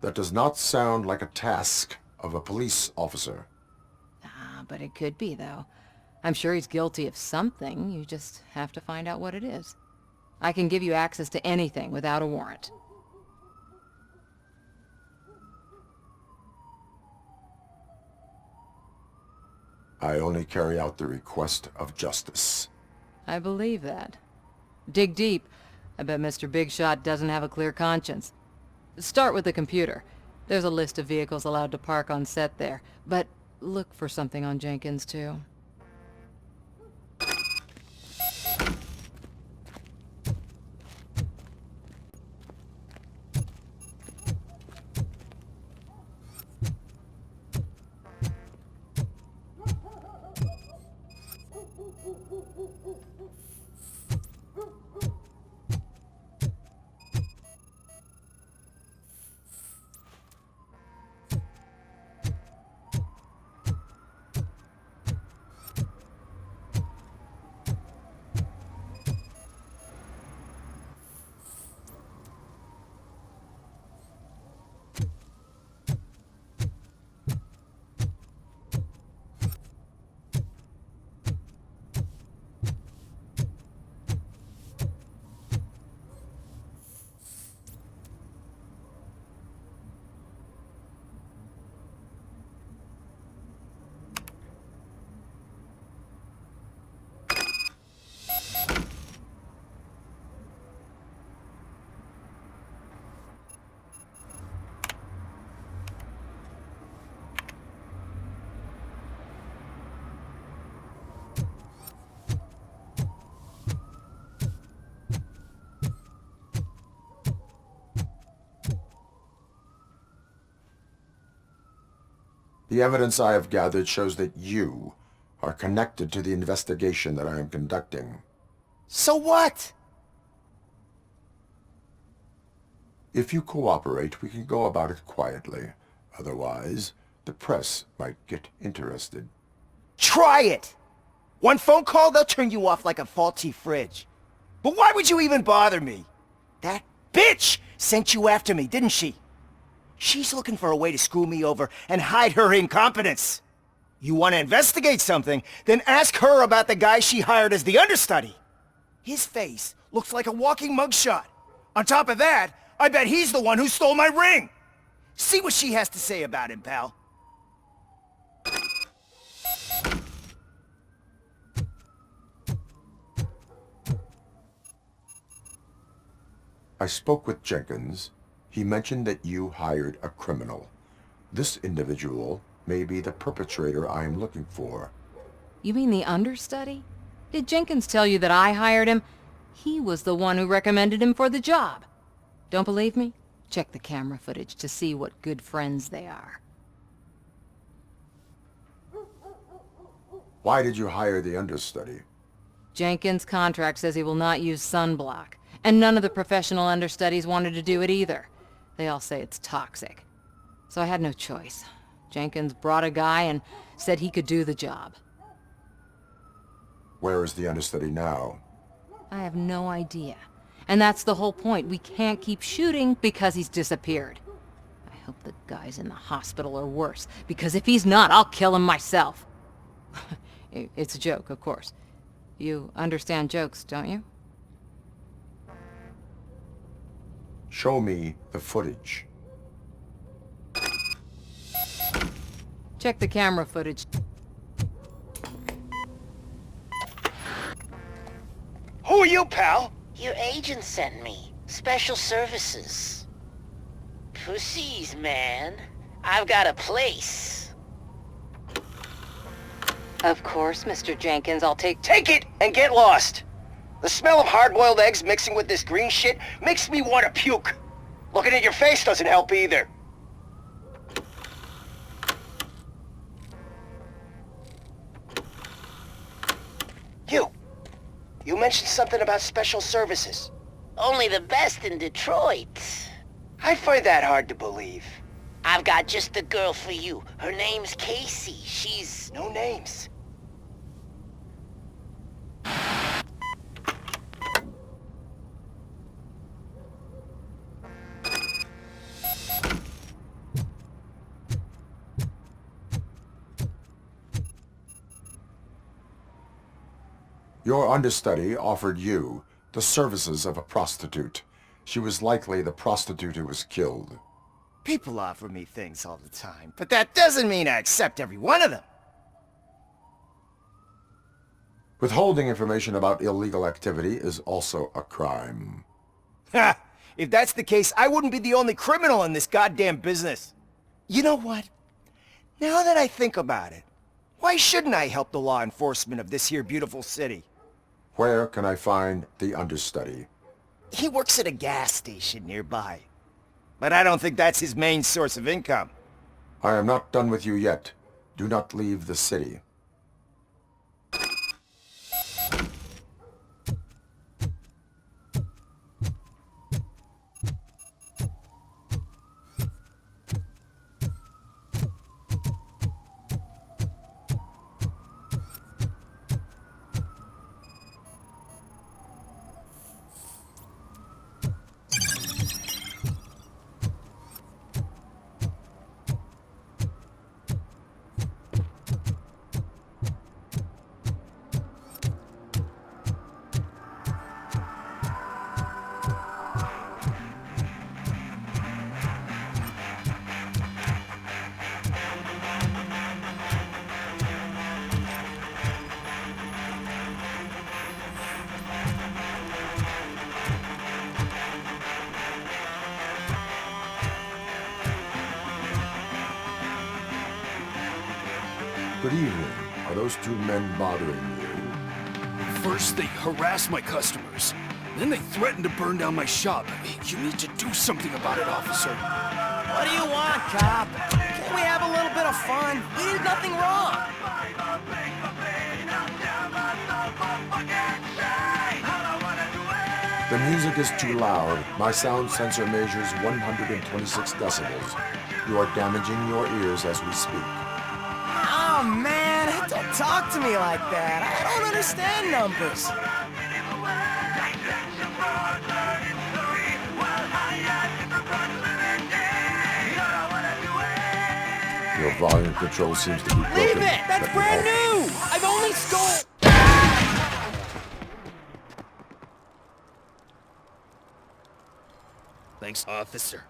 That does not sound like a task of a police officer. But it could be, though. I'm sure he's guilty of something. You just have to find out what it is. I can give you access to anything without a warrant. I only carry out the request of justice. I believe that. Dig deep. I bet Mr. Big Shot doesn't have a clear conscience. Start with the computer. There's a list of vehicles allowed to park on set there. But look for something on Jenkins, too. The evidence I have gathered shows that you are connected to the investigation that I am conducting. So what? If you cooperate, we can go about it quietly. Otherwise, the press might get interested. Try it! One phone call, they'll turn you off like a faulty fridge. But why would you even bother me? That bitch sent you after me, didn't she? She's looking for a way to screw me over and hide her incompetence. You want to investigate something, then ask her about the guy she hired as the understudy. His face looks like a walking mugshot. On top of that, I bet he's the one who stole my ring. See what she has to say about him, pal. I spoke with Jenkins. He mentioned that you hired a criminal. This individual may be the perpetrator I am looking for. You mean the understudy? Did Jenkins tell you that I hired him? He was the one who recommended him for the job. Don't believe me? Check the camera footage to see what good friends they are. Why did you hire the understudy? Jenkins' contract says he will not use sunblock, and none of the professional understudies wanted to do it either. They all say it's toxic. So I had no choice. Jenkins brought a guy and said he could do the job. Where is the understudy now? I have no idea. And that's the whole point. We can't keep shooting because he's disappeared. I hope the guy's in the hospital or worse, because if he's not, I'll kill him myself. It's a joke, of course. You understand jokes, don't you? Show me the footage. Check the camera footage. Who are you, pal? Your agent sent me. Special services. Pussies, man. I've got a place. Of course, Mr. Jenkins, I'll take it and get lost. The smell of hard-boiled eggs mixing with this green shit makes me want to puke. Looking at your face doesn't help either. You mentioned something about special services. Only the best in Detroit. I find that hard to believe. I've got just the girl for you. Her name's Casey. She's... No names. Your understudy offered you the services of a prostitute. She was likely the prostitute who was killed. People offer me things all the time, but that doesn't mean I accept every one of them. Withholding information about illegal activity is also a crime. Ha! If that's the case, I wouldn't be the only criminal in this goddamn business. You know what? Now that I think about it, why shouldn't I help the law enforcement of this here beautiful city? Where can I find the understudy? He works at a gas station nearby. But I don't think that's his main source of income. I am not done with you yet. Do not leave the city. Good evening. Are those two men bothering you? First, they harass my customers. Then they threaten to burn down my shop. You need to do something about it, officer. What do you want, cop? Can't we have a little bit of fun? did nothing wrong. The music is too loud. My sound sensor measures 126 decibels. You are damaging your ears as we speak. Oh, man, don't talk to me like that. I don't understand numbers. Your volume control seems to be broken. Leave it! That's brand new! I've only stole... Thanks, officer.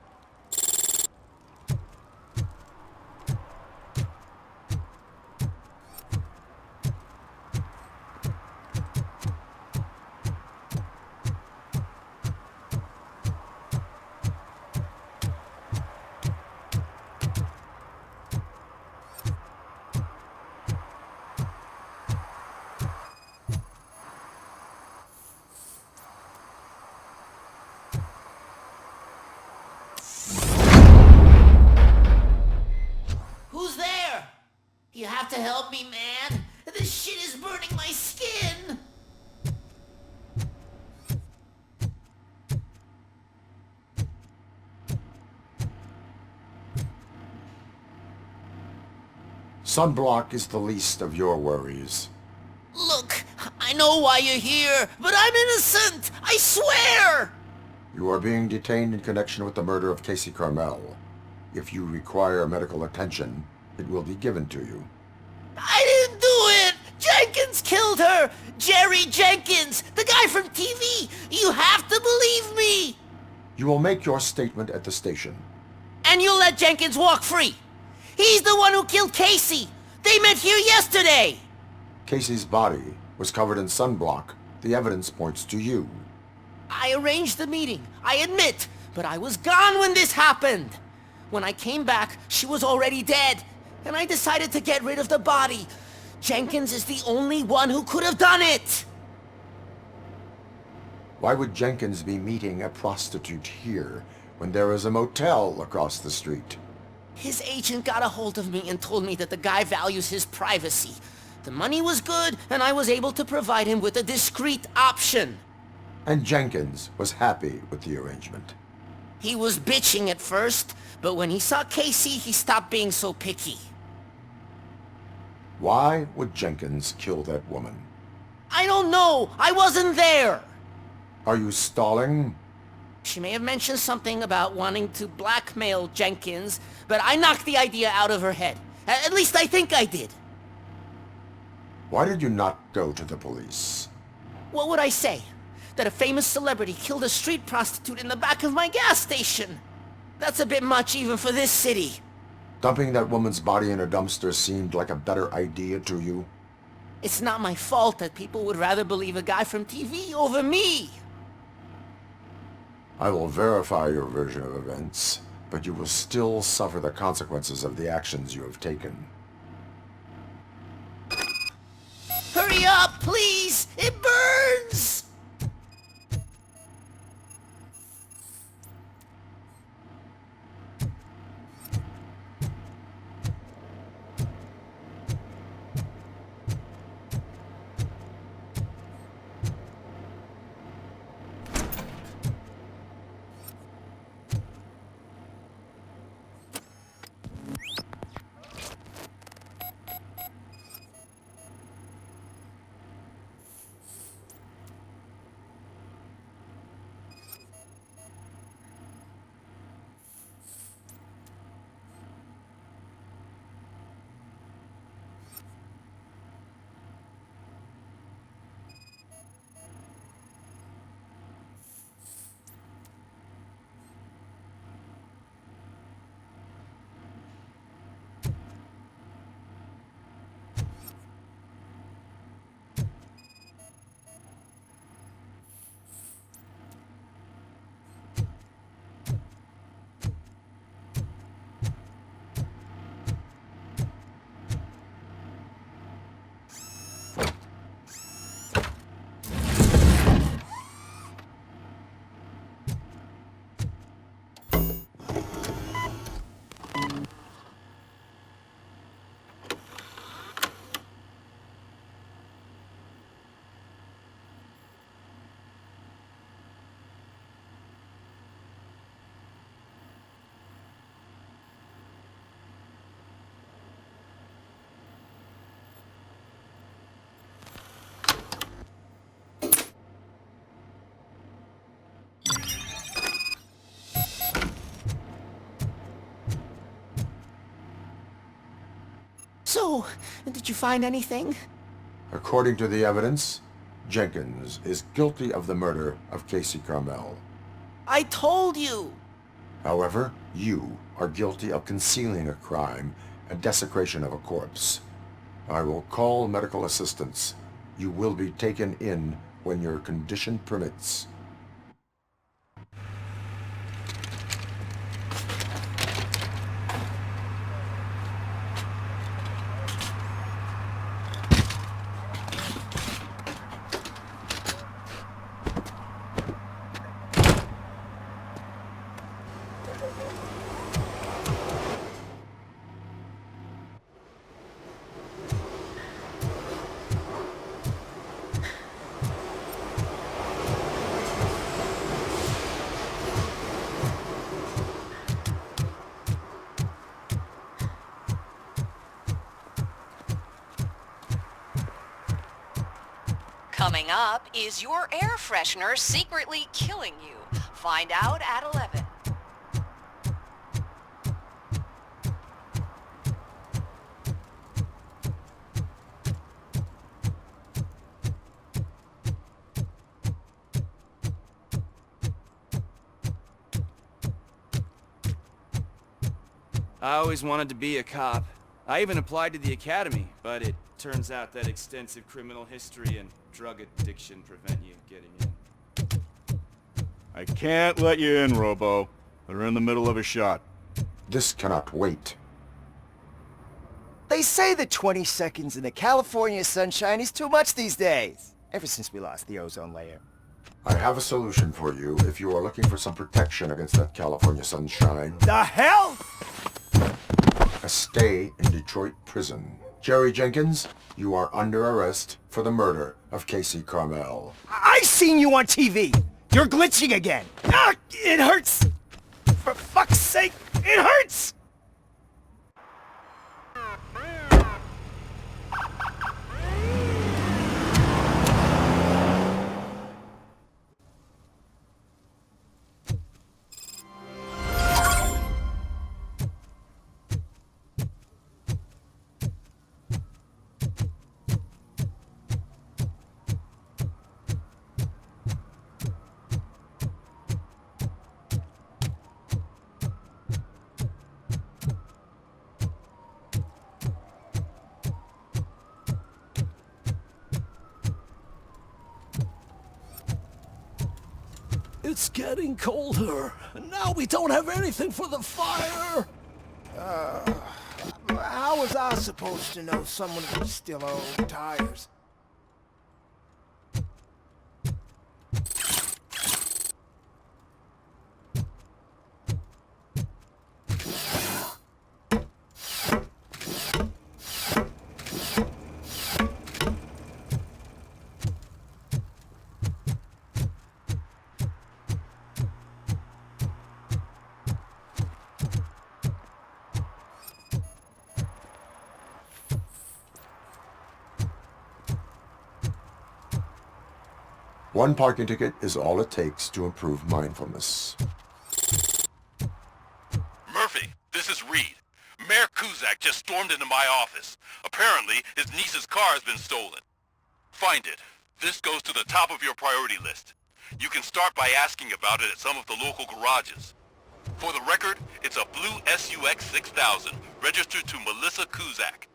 Who's there? You have to help me, man. This shit is burning my skin. Sunblock is the least of your worries. Look, I know why you're here, but I'm innocent! I swear! You are being detained in connection with the murder of Casey Carmel. If you require medical attention, it will be given to you. I didn't do it! Jenkins killed her! Jerry Jenkins! The guy from TV! You have to believe me! You will make your statement at the station. And you'll let Jenkins walk free! He's the one who killed Casey! They met here yesterday! Casey's body was covered in sunblock. The evidence points to you. I arranged the meeting, I admit, but I was gone when this happened. When I came back, she was already dead, and I decided to get rid of the body. Jenkins is the only one who could have done it! Why would Jenkins be meeting a prostitute here when there is a motel across the street? His agent got a hold of me and told me that the guy values his privacy. The money was good, and I was able to provide him with a discreet option. And Jenkins was happy with the arrangement. He was bitching at first, but when he saw Casey, he stopped being so picky. Why would Jenkins kill that woman? I don't know! I wasn't there! Are you stalling? She may have mentioned something about wanting to blackmail Jenkins, but I knocked the idea out of her head. At least I think I did. Why did you not go to the police? What would I say? That a famous celebrity killed a street prostitute in the back of my gas station? That's a bit much even for this city. Dumping that woman's body in a dumpster seemed like a better idea to you? It's not my fault that people would rather believe a guy from TV over me. I will verify your version of events, but you will still suffer the consequences of the actions you have taken. Hurry up, please! It burns! So, did you find anything? According to the evidence, Jenkins is guilty of the murder of Casey Carmel. I told you! However, you are guilty of concealing a crime and desecration of a corpse. I will call medical assistance. You will be taken in when your condition permits. Coming up, is your air freshener secretly killing you? Find out at 11. I always wanted to be a cop. I even applied to the academy, but it turns out that extensive criminal history and drug addiction prevent you getting in. I can't let you in, Robo. They're in the middle of a shot. This cannot wait. They say that 20 seconds in the California sunshine is too much these days. Ever since we lost the ozone layer. I have a solution for you if you are looking for some protection against that California sunshine. The hell? A stay in Detroit prison. Jerry Jenkins, you are under arrest for the murder of Casey Carmel. I seen you on TV. You're glitching again. Ah, it hurts. For fuck's sake, it hurts. It's getting colder, and now we don't have anything for the fire. How was I supposed to know someone could steal our old tires? One parking ticket is all it takes to improve mindfulness. Murphy, this is Reed. Mayor Kuzak just stormed into my office. Apparently, his niece's car has been stolen. Find it. This goes to the top of your priority list. You can start by asking about it at some of the local garages. For the record, it's a blue SUX 6000, registered to Melissa Kuzak.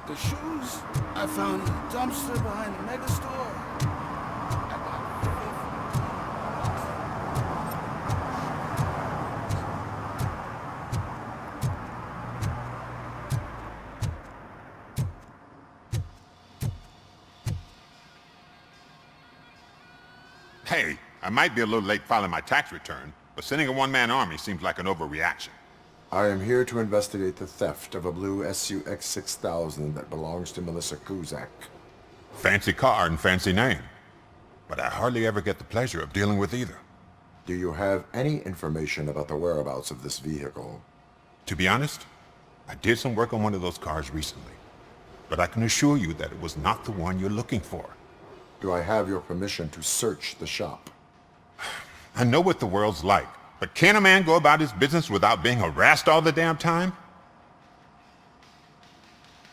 The shoes I found in the dumpster behind the mega store. Hey, I might be a little late filing my tax return, but sending a one-man army seems like an overreaction. I am here to investigate the theft of a blue SUX 6000 that belongs to Melissa Kuzak. Fancy car and fancy name, but I hardly ever get the pleasure of dealing with either. Do you have any information about the whereabouts of this vehicle? To be honest, I did some work on one of those cars recently, but I can assure you that it was not the one you're looking for. Do I have your permission to search the shop? I know what the world's like, but can a man go about his business without being harassed all the damn time?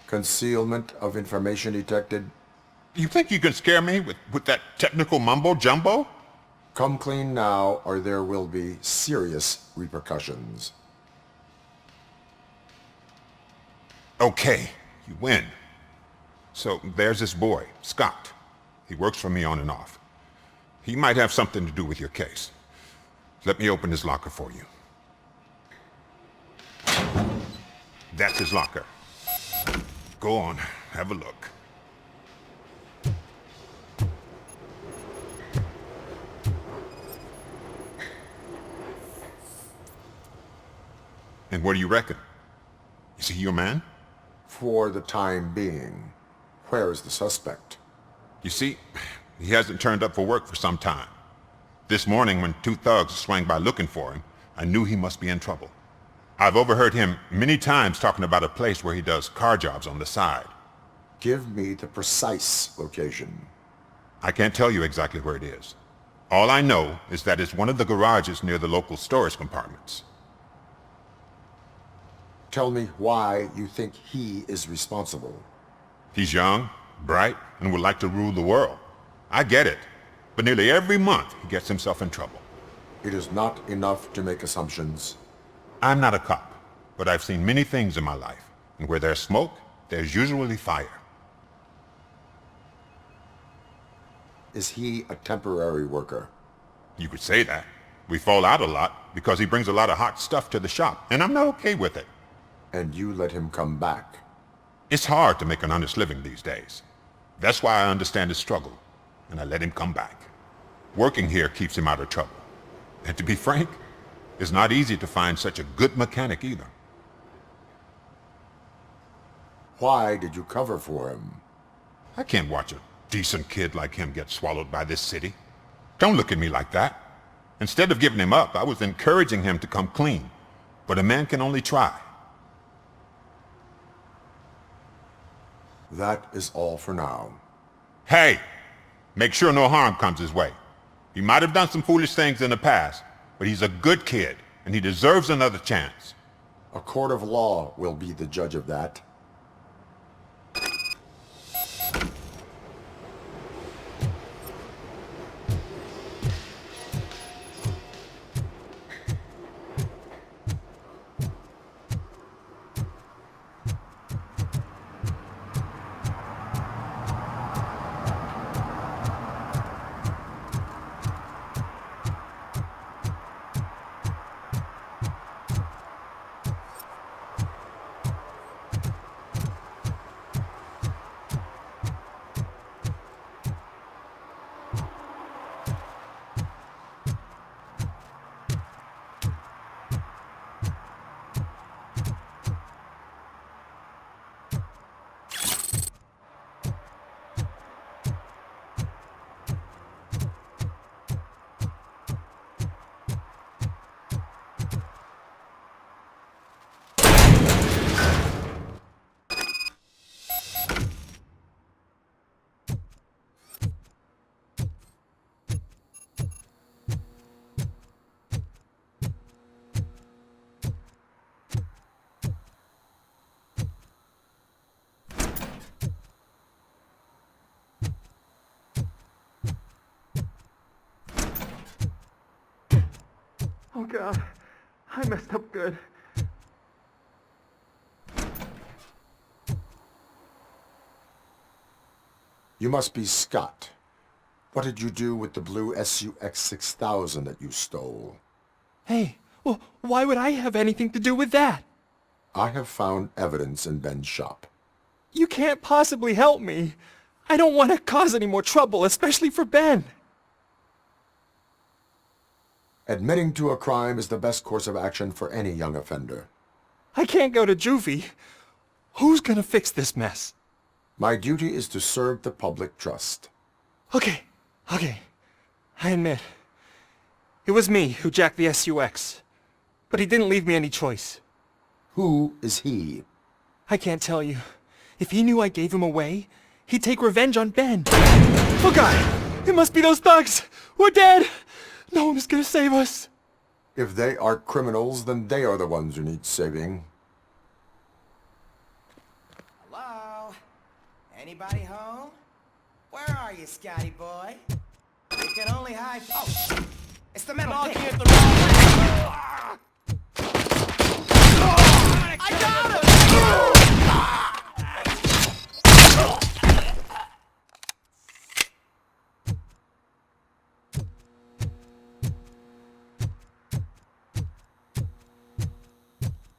Concealment of information detected. You think you can scare me with that technical mumbo-jumbo? Come clean now, or there will be serious repercussions. Okay, you win. So there's this boy, Scott. He works for me on and off. He might have something to do with your case. Let me open his locker for you. That's his locker. Go on, have a look. And what do you reckon? Is he your man? For the time being. Where is the suspect? You see, he hasn't turned up for work for some time. This morning, when two thugs swang by looking for him, I knew he must be in trouble. I've overheard him many times talking about a place where he does car jobs on the side. Give me the precise location. I can't tell you exactly where it is. All I know is that it's one of the garages near the local storage compartments. Tell me why you think he is responsible. He's young, bright, and would like to rule the world. I get it. But nearly every month, he gets himself in trouble. It is not enough to make assumptions. I'm not a cop, but I've seen many things in my life. And where there's smoke, there's usually fire. Is he a temporary worker? You could say that. We fall out a lot because he brings a lot of hot stuff to the shop, and I'm not okay with it. And you let him come back? It's hard to make an honest living these days. That's why I understand his struggle, and I let him come back. Working here keeps him out of trouble. And to be frank, it's not easy to find such a good mechanic either. Why did you cover for him? I can't watch a decent kid like him get swallowed by this city. Don't look at me like that. Instead of giving him up, I was encouraging him to come clean. But a man can only try. That is all for now. Hey! Make sure no harm comes his way. He might have done some foolish things in the past, but he's a good kid, and he deserves another chance. A court of law will be the judge of that. Oh God, I messed up good. You must be Scott. What did you do with the blue SUX 6000 that you stole? Hey, well, why would I have anything to do with that? I have found evidence in Ben's shop. You can't possibly help me. I don't want to cause any more trouble, especially for Ben. Admitting to a crime is the best course of action for any young offender. I can't go to juvie. Who's gonna fix this mess? My duty is to serve the public trust. Okay. I admit. It was me who jacked the SUX. But he didn't leave me any choice. Who is he? I can't tell you. If he knew I gave him away, he'd take revenge on Ben. Oh God! It must be those thugs! We're dead! No one is gonna save us. If they are criminals, then they are the ones who need saving. Hello? Anybody home? Where are you, Scotty boy? You can only hide... Oh! It's the metal pig! At the wrong I got him!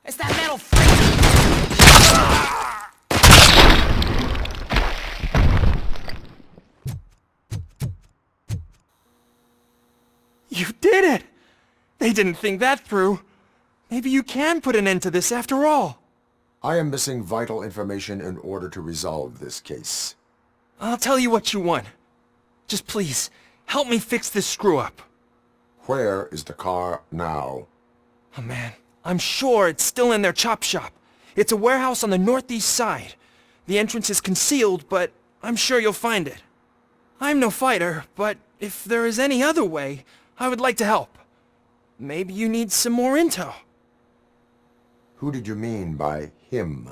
It's that metal freak! You did it! They didn't think that through. Maybe you can put an end to this after all. I am missing vital information in order to resolve this case. I'll tell you what you want. Just please, help me fix this screw-up. Where is the car now? Oh man, I'm sure it's still in their chop shop. It's a warehouse on the northeast side. The entrance is concealed, but I'm sure you'll find it. I'm no fighter, but if there is any other way, I would like to help. Maybe you need some more intel. Who did you mean by him?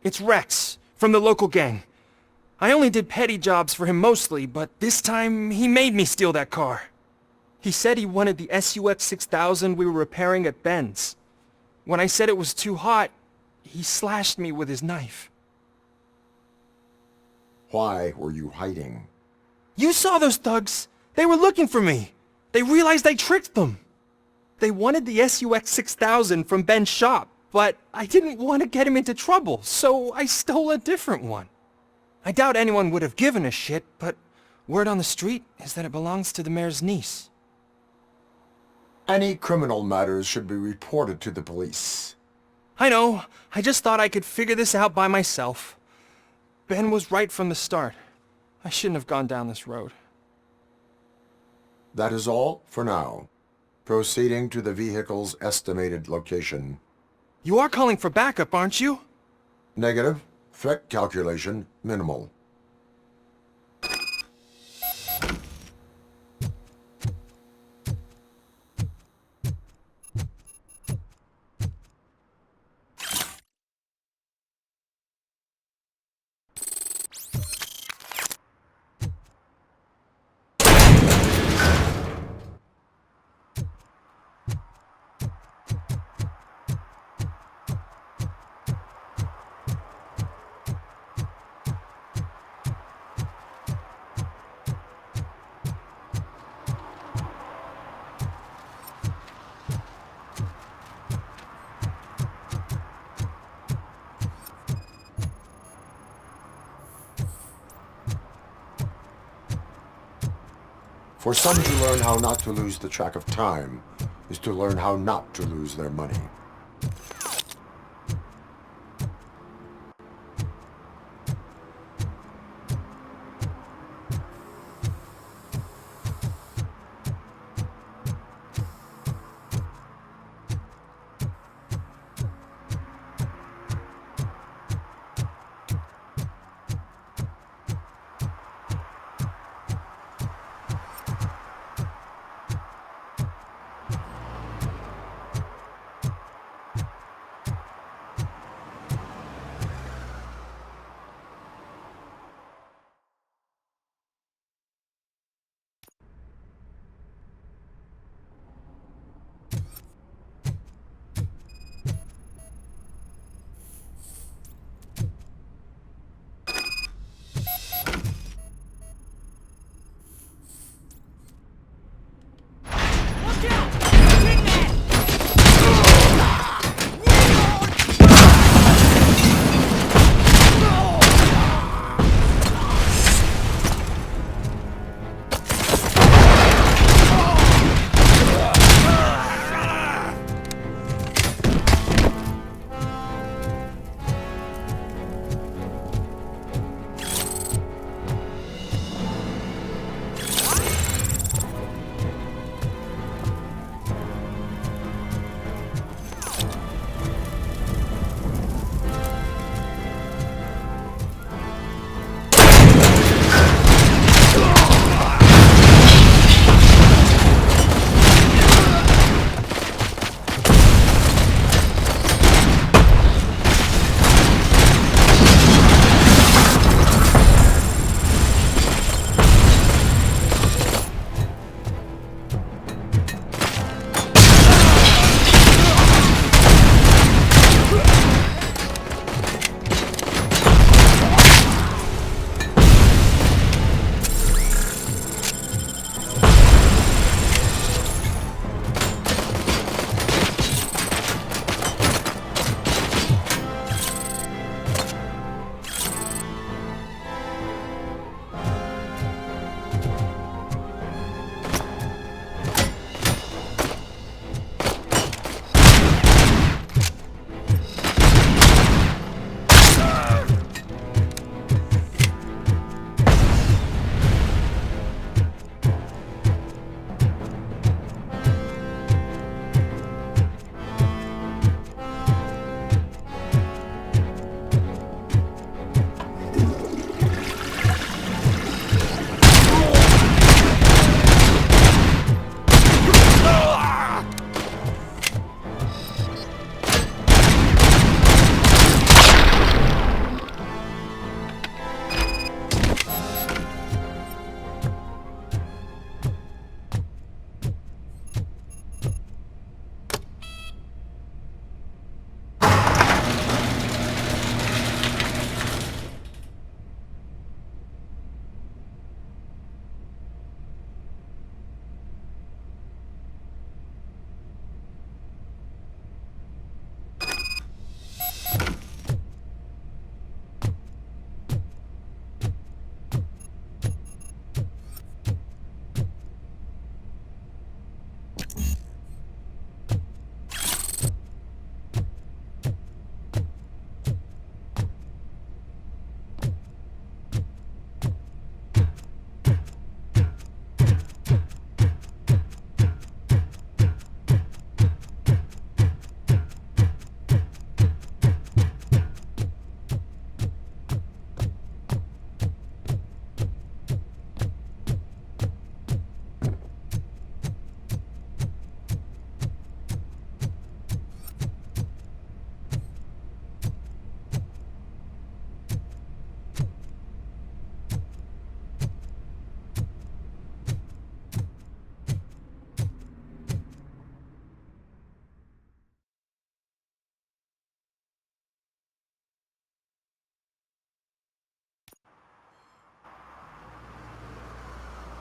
It's Rex, from the local gang. I only did petty jobs for him mostly, but this time he made me steal that car. He said he wanted the SUX 6000 we were repairing at Ben's. When I said it was too hot, he slashed me with his knife. Why were you hiding? You saw those thugs! They were looking for me! They realized I tricked them! They wanted the SUX 6000 from Ben's shop, but I didn't want to get him into trouble, so I stole a different one. I doubt anyone would have given a shit, but word on the street is that it belongs to the mayor's niece. Any criminal matters should be reported to the police. I know. I just thought I could figure this out by myself. Ben was right from the start. I shouldn't have gone down this road. That is all for now. Proceeding to the vehicle's estimated location. You are calling for backup, aren't you? Negative. Threat calculation minimal. For some to learn how not to lose the track of time is to learn how not to lose their money.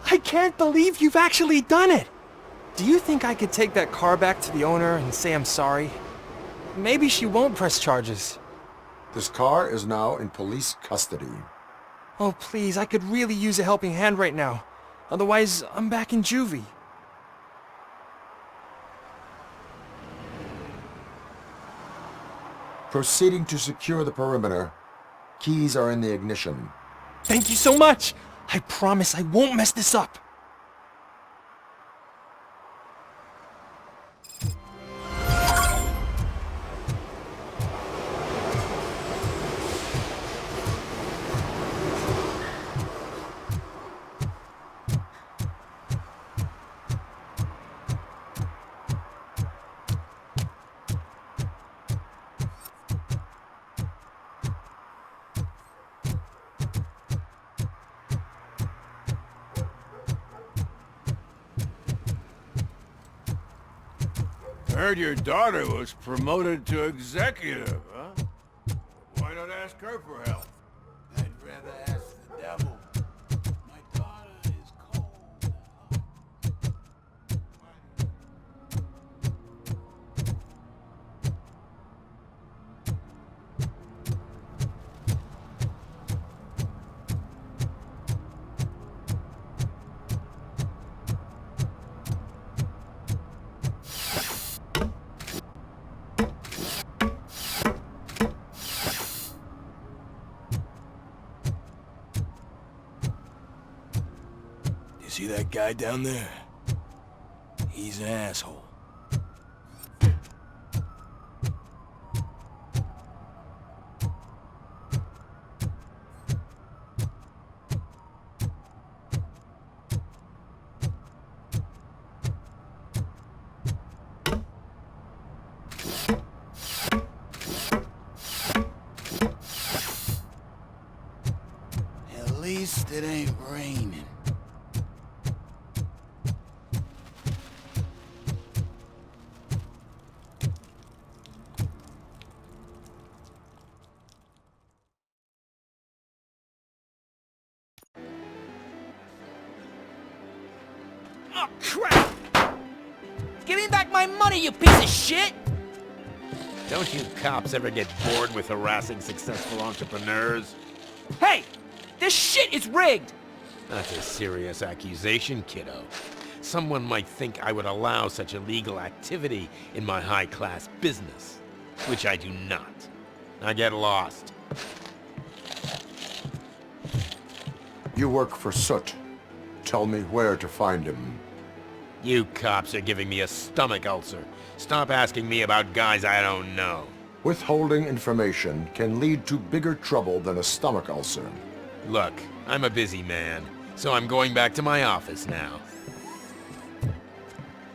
I can't believe you've actually done it! Do you think I could take that car back to the owner and say I'm sorry? Maybe she won't press charges. This car is now in police custody. Oh, please, I could really use a helping hand right now. Otherwise, I'm back in juvie. Proceeding to secure the perimeter. Keys are in the ignition. Thank you so much! I promise I won't mess this up. Heard your daughter was promoted to executive, huh? Why not ask her for help? I'd rather ask the devil. My daughter is cold. See that guy down there? He's an asshole. At least it ain't raining. Oh, crap! Give me back my money, you piece of shit! Don't you cops ever get bored with harassing successful entrepreneurs? Hey! This shit is rigged! That's a serious accusation, kiddo. Someone might think I would allow such illegal activity in my high-class business, which I do not. I get lost. You work for Soot. Tell me where to find him. You cops are giving me a stomach ulcer. Stop asking me about guys I don't know. Withholding information can lead to bigger trouble than a stomach ulcer. Look, I'm a busy man, so I'm going back to my office now.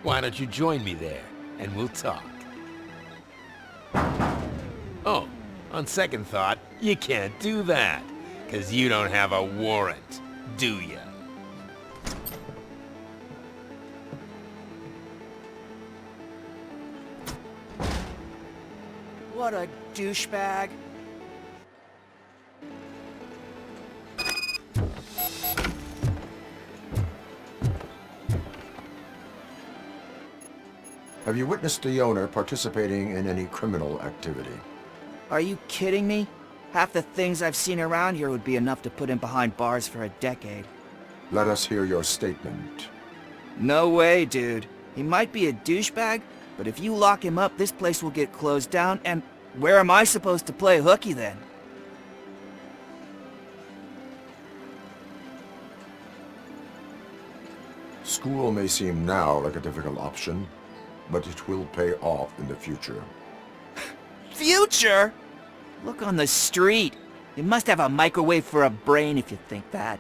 Why don't you join me there, and we'll talk. Oh, on second thought, you can't do that, 'cause you don't have a warrant, do ya? What a douchebag. Have you witnessed the owner participating in any criminal activity? Are you kidding me? Half the things I've seen around here would be enough to put him behind bars for a decade. Let us hear your statement. No way, dude. He might be a douchebag, but if you lock him up, this place will get closed down, and where am I supposed to play hooky then? School may seem now like a difficult option, but it will pay off in the future. Future? Look on the street. You must have a microwave for a brain if you think that.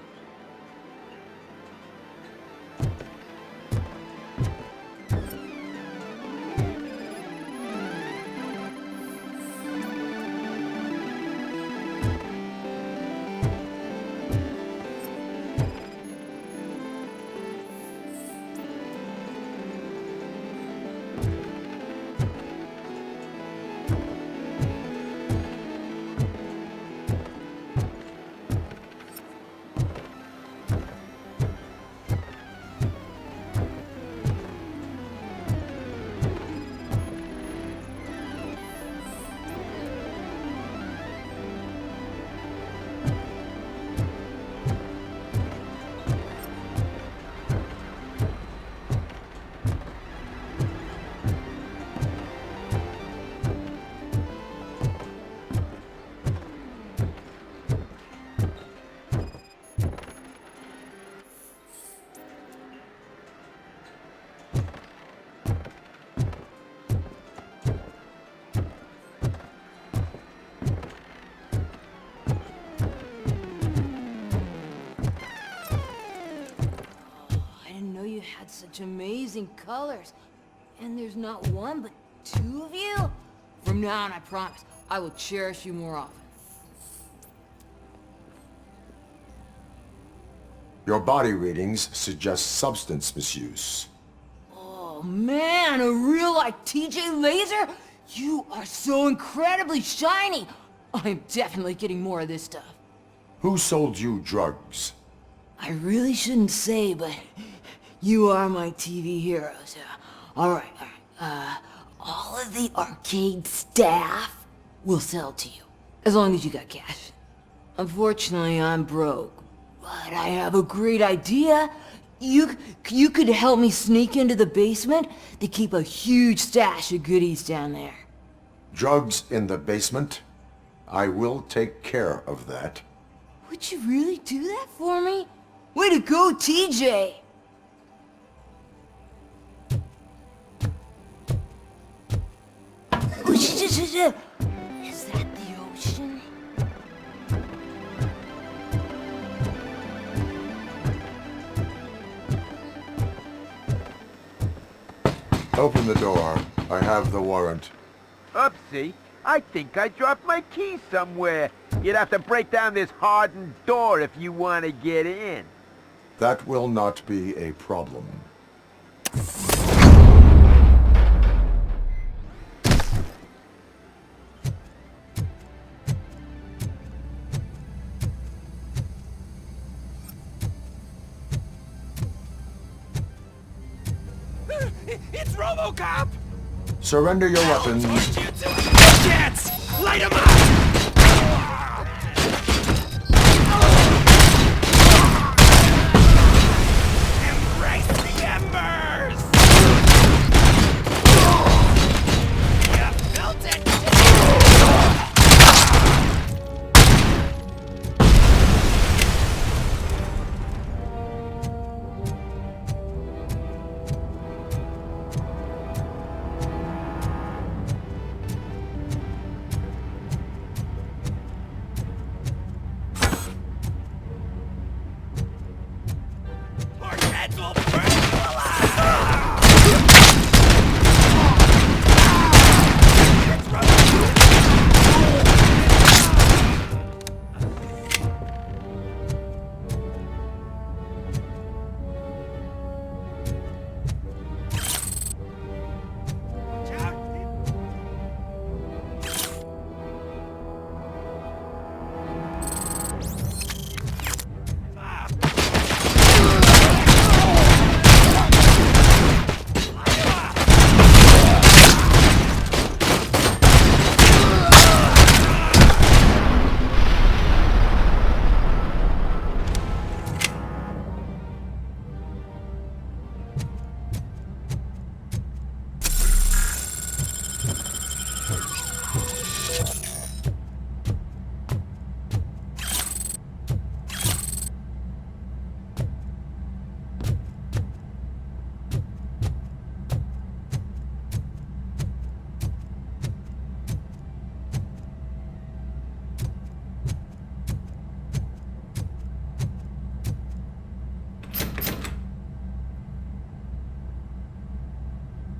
you had such amazing colors. And there's not one, but two of you? From now on, I promise, I will cherish you more often. Your body readings suggest substance misuse. Oh man, a real like TJ Laser? You are so incredibly shiny! I'm definitely getting more of this stuff. Who sold you drugs? I really shouldn't say, but you are my TV heroes. Alright. All of the arcade staff will sell to you, as long as you got cash. Unfortunately, I'm broke, but I have a great idea. You could help me sneak into the basement. They keep a huge stash of goodies down there. Drugs in the basement? I will take care of that. Would you really do that for me? Way to go, TJ! Is that the ocean? Open the door. I have the warrant. Oopsie. I think I dropped my key somewhere. You'd have to break down this hardened door if you want to get in. That will not be a problem. It's Robocop! Surrender your weapons. Jets! Light 'em up! Embrace the embers! You felt it!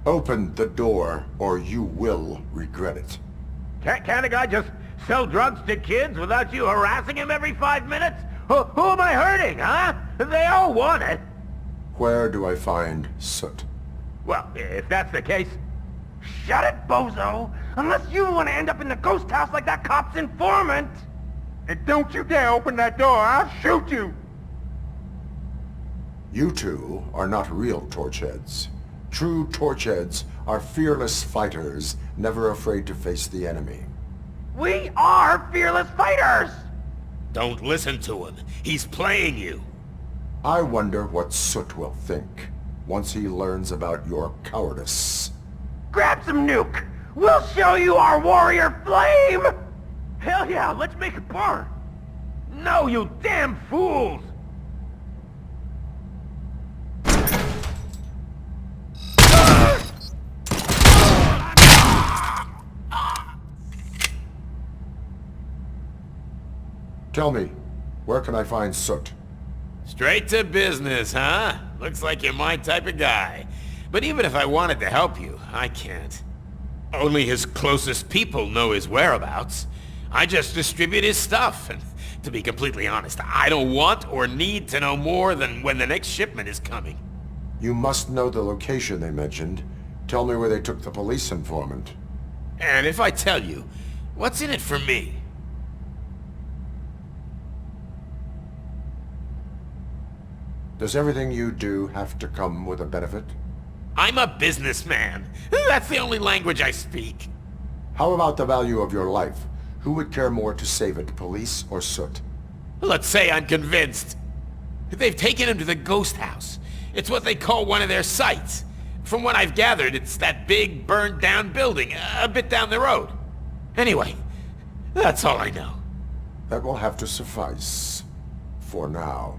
Open the door, or you will regret it. Can't a guy just sell drugs to kids without you harassing him every 5 minutes? Who am I hurting, huh? They all want it. Where do I find Soot? Well, if that's the case, shut it, bozo! Unless you want to end up in the ghost house like that cop's informant! And don't you dare open that door, I'll shoot you! You two are not real torchheads. True torchheads are fearless fighters, never afraid to face the enemy. We are fearless fighters! Don't listen to him. He's playing you. I wonder what Soot will think once he learns about your cowardice. Grab some nuke! We'll show you our warrior flame! Hell yeah, let's make it burn! No, you damn fools! Tell me, where can I find Soot? Straight to business, huh? Looks like you're my type of guy. But even if I wanted to help you, I can't. Only his closest people know his whereabouts. I just distribute his stuff, and to be completely honest, I don't want or need to know more than when the next shipment is coming. You must know the location they mentioned. Tell me where they took the police informant. And if I tell you, what's in it for me? Does everything you do have to come with a benefit? I'm a businessman. That's the only language I speak. How about the value of your life? Who would care more to save it, police or Soot? Let's say I'm convinced. They've taken him to the ghost house. It's what they call one of their sites. From what I've gathered, it's that big, burned-down building a bit down the road. Anyway, that's all I know. That will have to suffice. For now.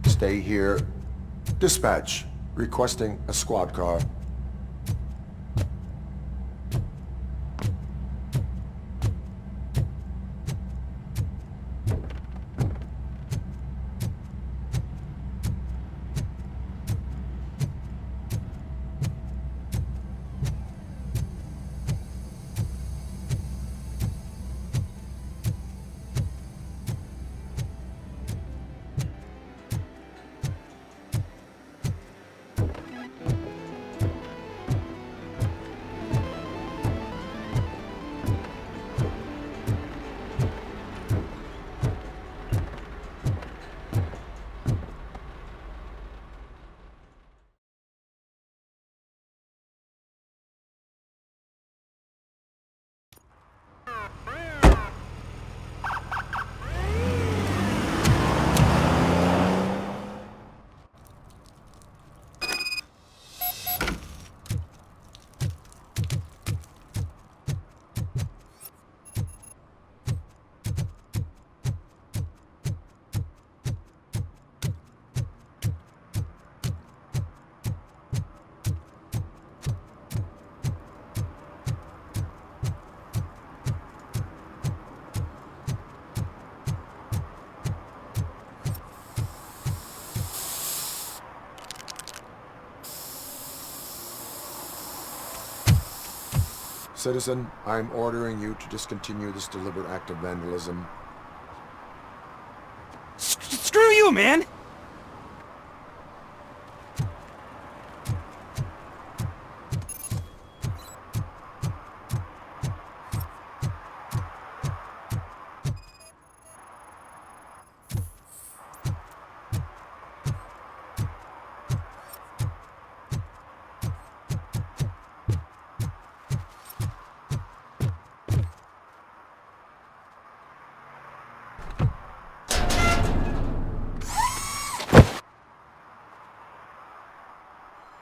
Stay here. Dispatch. Requesting a squad car. Citizen, I'm ordering you to discontinue this deliberate act of vandalism. Screw you, man!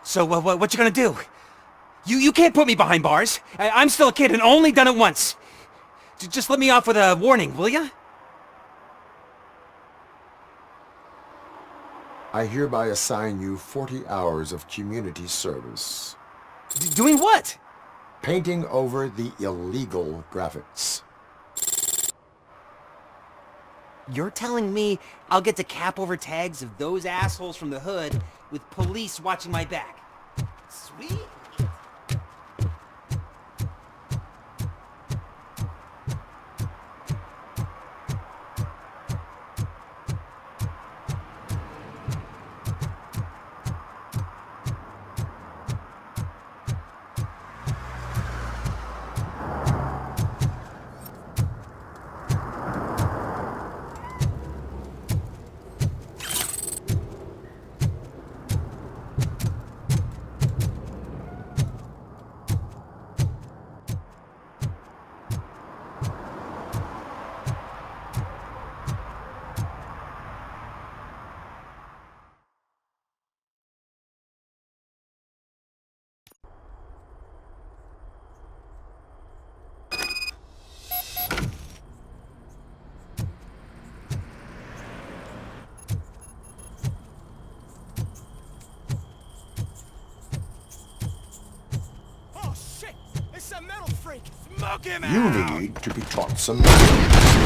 So, what you gonna do? You can't put me behind bars. I'm still a kid and only done it once. Just let me off with a warning, will ya? I hereby assign you 40 hours of community service. Doing what? Painting over the illegal graphics. You're telling me I'll get to cap over tags of those assholes from the hood with police watching my back? Sweet. some metal freak! Smoke him You out! need to be taught some manners.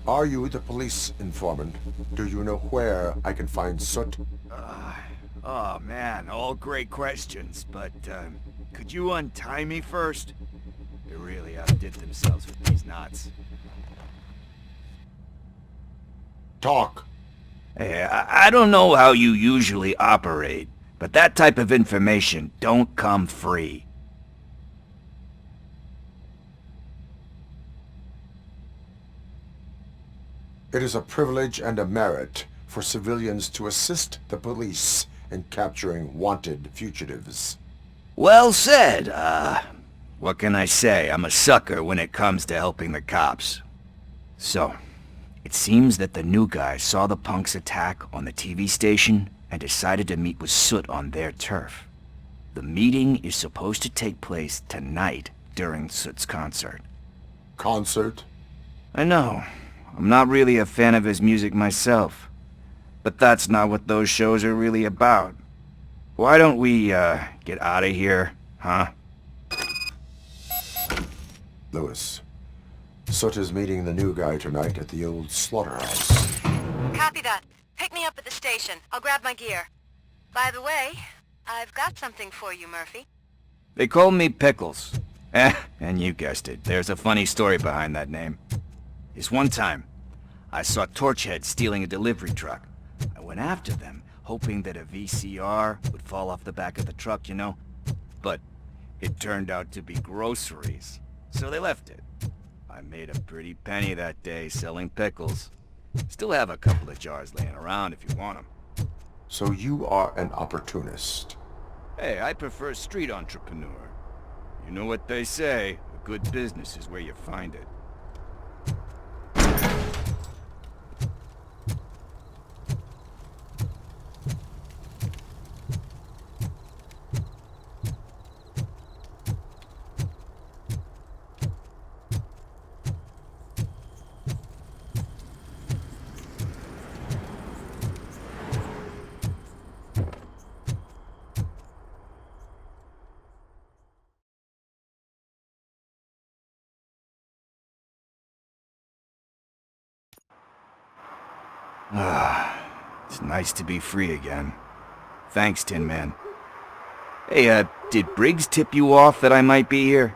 Are you the police informant? Do you know where I can find Soot? Oh man, all great questions, but could you untie me first? They really outdid themselves with these knots. Talk. Hey, I don't know how you usually operate, but that type of information don't come free. It is a privilege and a merit for civilians to assist the police in capturing wanted fugitives. Well said. What can I say? I'm a sucker when it comes to helping the cops. So, it seems that the new guy saw the punk's attack on the TV station and decided to meet with Soot on their turf. The meeting is supposed to take place tonight during Soot's concert. Concert? I know. I'm not really a fan of his music myself. But that's not what those shows are really about. Why don't we, get out of here, huh? Lewis, Soot is meeting the new guy tonight at the old slaughterhouse. Copy that. Pick me up at the station. I'll grab my gear. By the way, I've got something for you, Murphy. They call me Pickles. And you guessed it, there's a funny story behind that name. This one time, I saw Torchhead stealing a delivery truck. I went after them, hoping that a VCR would fall off the back of the truck, you know? But it turned out to be groceries, so they left it. I made a pretty penny that day selling pickles. Still have a couple of jars laying around if you want them. So you are an opportunist. Hey, I prefer street entrepreneur. You know what they say, a good business is where you find it. It's nice to be free again. Thanks, Tin Man. Hey, did Briggs tip you off that I might be here?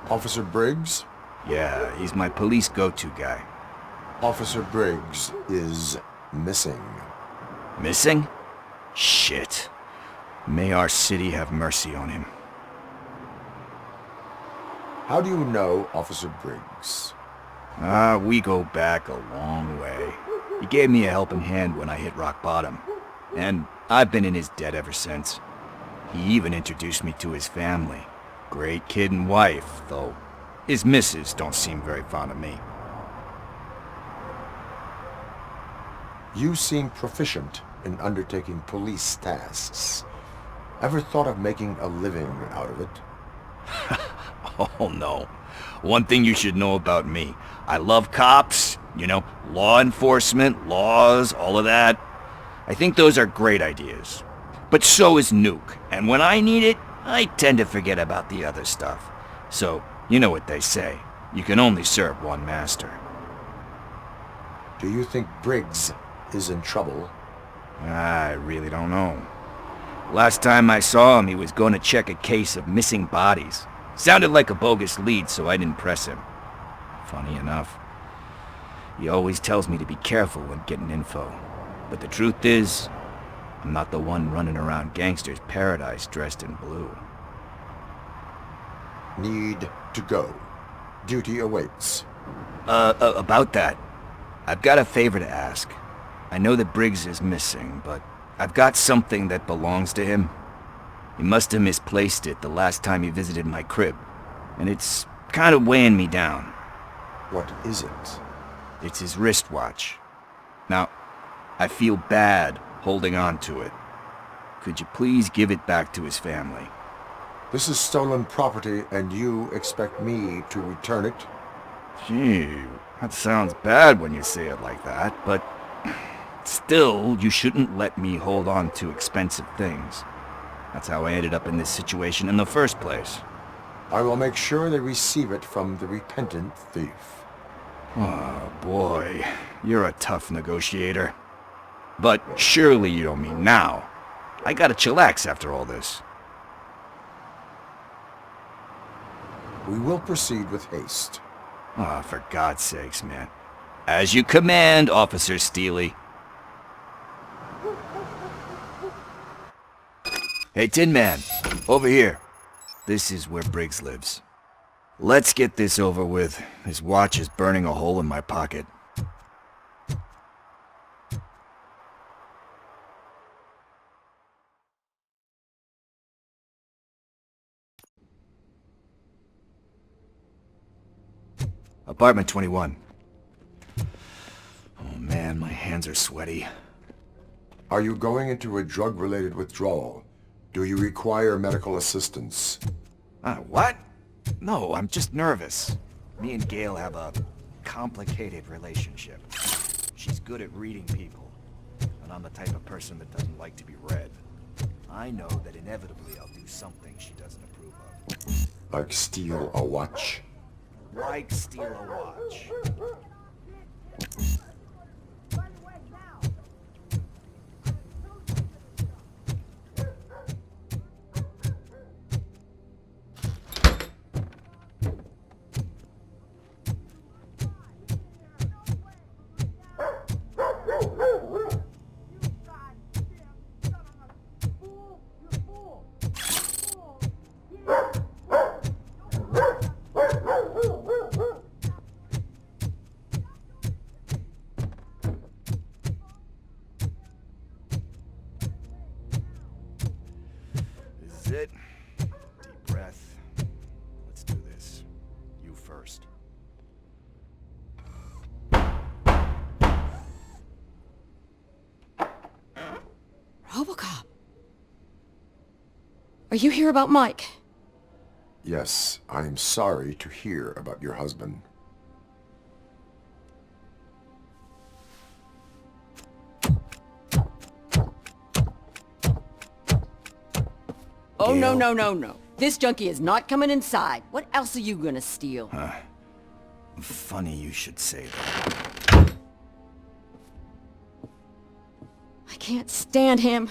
Officer Briggs? Yeah, he's my police go-to guy. Officer Briggs is missing. Missing? Shit. May our city have mercy on him. How do you know Officer Briggs? We go back a long way. He gave me a helping hand when I hit rock bottom, and I've been in his debt ever since. He even introduced me to his family. Great kid and wife, though his missus don't seem very fond of me. You seem proficient in undertaking police tasks. Ever thought of making a living out of it? Oh no. One thing you should know about me. I love cops, you know, law enforcement, laws, all of that. I think those are great ideas. But so is Nuke, and when I need it, I tend to forget about the other stuff. So, you know what they say. You can only serve one master. Do you think Briggs is in trouble? I really don't know. Last time I saw him, he was going to check a case of missing bodies. Sounded like a bogus lead, so I didn't press him. Funny enough. He always tells me to be careful when getting info. But the truth is, I'm not the one running around gangster's paradise dressed in blue. Need to go. Duty awaits. About that, I've got a favor to ask. I know that Briggs is missing, but I've got something that belongs to him. He must have misplaced it the last time he visited my crib, and it's kind of weighing me down. What is it? It's his wristwatch. Now, I feel bad holding on to it. Could you please give it back to his family? This is stolen property, and you expect me to return it? Gee, that sounds bad when you say it like that, but still, you shouldn't let me hold on to expensive things. That's how I ended up in this situation in the first place. I will make sure they receive it from the repentant thief. Oh, boy. You're a tough negotiator. But surely you don't mean now. I gotta chillax after all this. We will proceed with haste. Ah, for God's sakes, man. As you command, Officer Steely. Hey, Tin Man, over here. This is where Briggs lives. Let's get this over with. His watch is burning a hole in my pocket. Apartment 21. Oh man, my hands are sweaty. Are you going into a drug-related withdrawal? Do you require medical assistance? What? No, I'm just nervous. Me and Gail have a complicated relationship. She's good at reading people, and I'm the type of person that doesn't like to be read. I know that inevitably I'll do something she doesn't approve of. Like steal a watch? Like steal a watch. This is it. Deep breath. Let's do this. You first. Robocop. Are you here about Mike? Yes, I'm sorry to hear about your husband. Oh, no, no, no, no. This junkie is not coming inside. What else are you gonna steal? Funny you should say that. I can't stand him.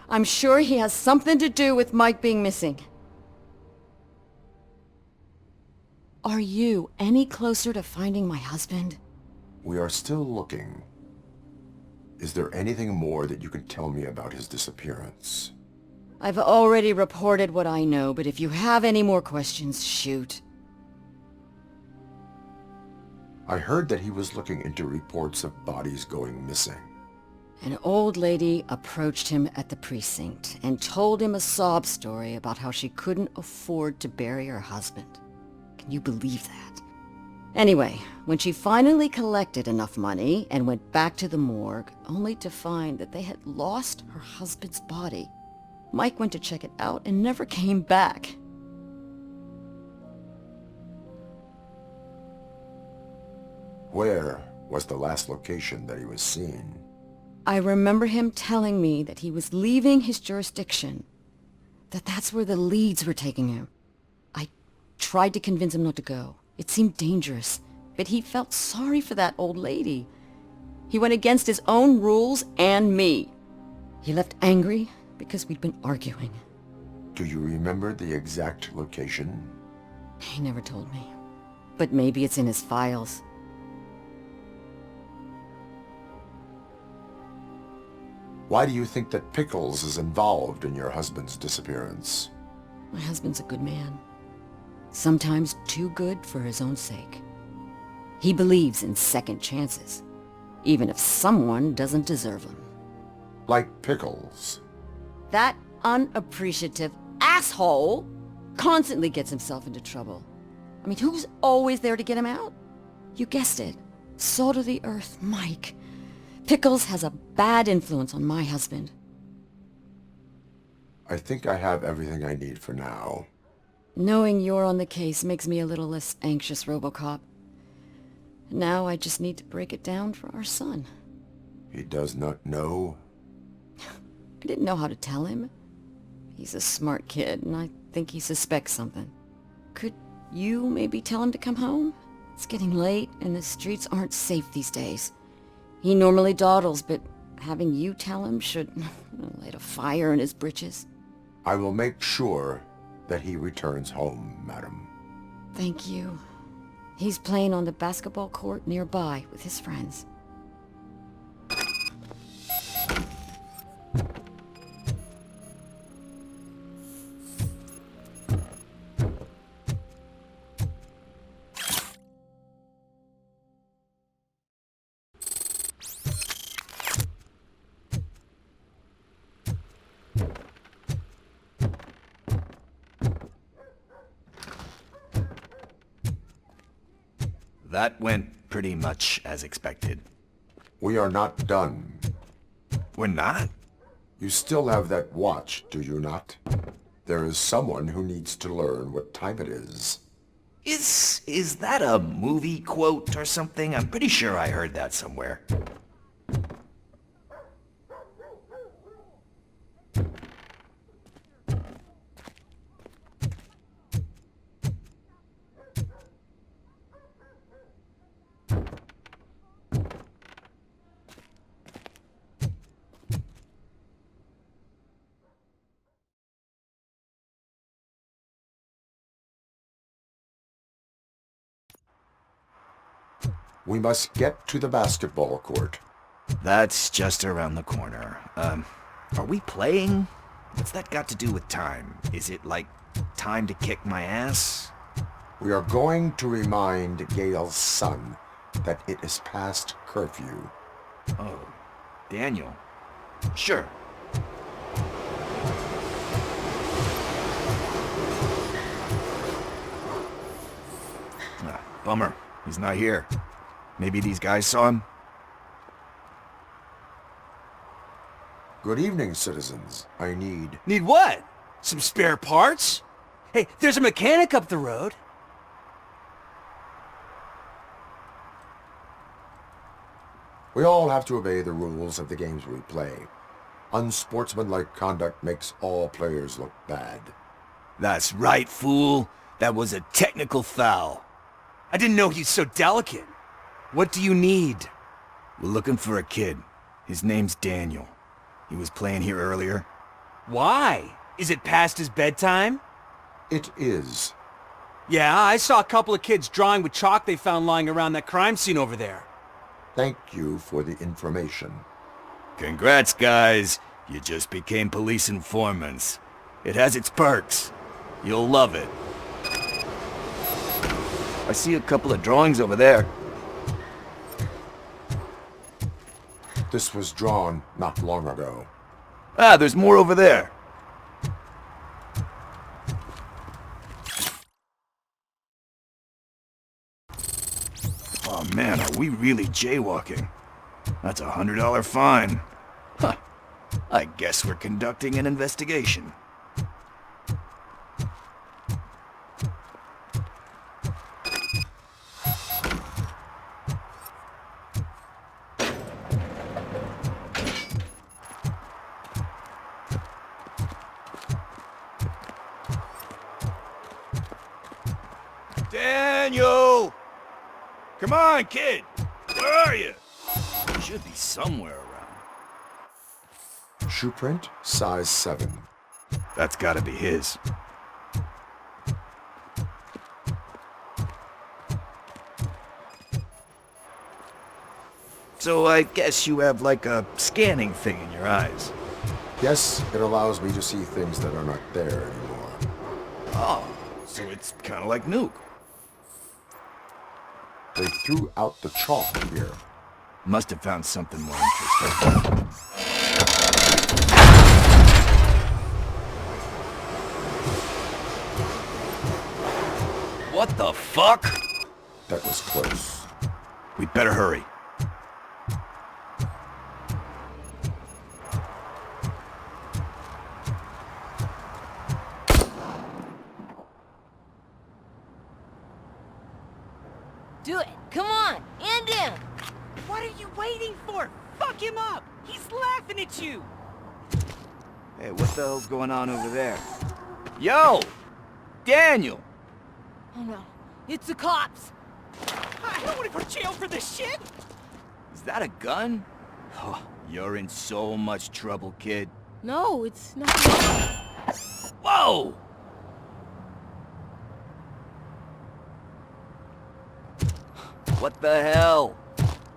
I'm sure he has something to do with Mike being missing. Are you any closer to finding my husband? We are still looking. Is there anything more that you can tell me about his disappearance? I've already reported what I know, but if you have any more questions, shoot. I heard that he was looking into reports of bodies going missing. An old lady approached him at the precinct and told him a sob story about how she couldn't afford to bury her husband. Can you believe that? Anyway, when she finally collected enough money and went back to the morgue, only to find that they had lost her husband's body, Mike went to check it out and never came back. Where was the last location that he was seen? I remember him telling me that he was leaving his jurisdiction, that's where the leads were taking him. I tried to convince him not to go. It seemed dangerous, but he felt sorry for that old lady. He went against his own rules and me. He left angry because we'd been arguing. Do you remember the exact location? He never told me, but maybe it's in his files. Why do you think that Pickles is involved in your husband's disappearance? My husband's a good man. Sometimes too good for his own sake. He believes in second chances, even if someone doesn't deserve them. Like Pickles? That unappreciative asshole constantly gets himself into trouble. I mean, who's always there to get him out? You guessed it. Salt of the earth, Mike. Pickles has a bad influence on my husband. I think I have everything I need for now. Knowing you're on the case makes me a little less anxious, Robocop. Now I just need to break it down for our son. He does not know? I didn't know how to tell him. He's a smart kid, and I think he suspects something. Could you maybe tell him to come home? It's getting late, and the streets aren't safe these days. He normally dawdles, but having you tell him should light a fire in his britches. I will make sure that he returns home, madam. Thank you. He's playing on the basketball court nearby with his friends. That went pretty much as expected. We are not done. We're not? You still have that watch, do you not? There is someone who needs to learn what time it is. Is that a movie quote or something? I'm pretty sure I heard that somewhere. We must get to the basketball court. That's just around the corner. Are we playing? What's that got to do with time? Is it like time to kick my ass? We are going to remind Gail's son that it is past curfew. Oh, Daniel. Sure. Bummer. He's not here. Maybe these guys saw him? Good evening, citizens. I need... Need what? Some spare parts? Hey, there's a mechanic up the road. We all have to obey the rules of the games we play. Unsportsmanlike conduct makes all players look bad. That's right, fool. That was a technical foul. I didn't know he's so delicate. What do you need? We're looking for a kid. His name's Daniel. He was playing here earlier. Why? Is it past his bedtime? It is. Yeah, I saw a couple of kids drawing with chalk they found lying around that crime scene over there. Thank you for the information. Congrats, guys. You just became police informants. It has its perks. You'll love it. I see a couple of drawings over there. This was drawn not long ago. Ah, there's more over there. Oh man, are we really jaywalking? That's a $100 fine. Huh. I guess we're conducting an investigation. Daniel! Come on, kid! Where are you? You should be somewhere around. Shoe print, size 7. That's gotta be his. So I guess you have like a scanning thing in your eyes. Yes, it allows me to see things that are not there anymore. Oh, so it's kind of like Nuke. They threw out the chalk here. Must have found something more interesting. What the fuck? That was close. We'd better hurry. Do it! Come on! End him! What are you waiting for? Fuck him up! He's laughing at you! Hey, what the hell's going on over there? Yo! Daniel! Oh no, it's the cops! I don't want to go to jail for this shit! Is that a gun? Oh, you're in so much trouble, kid. No, it's not. Whoa! What the hell?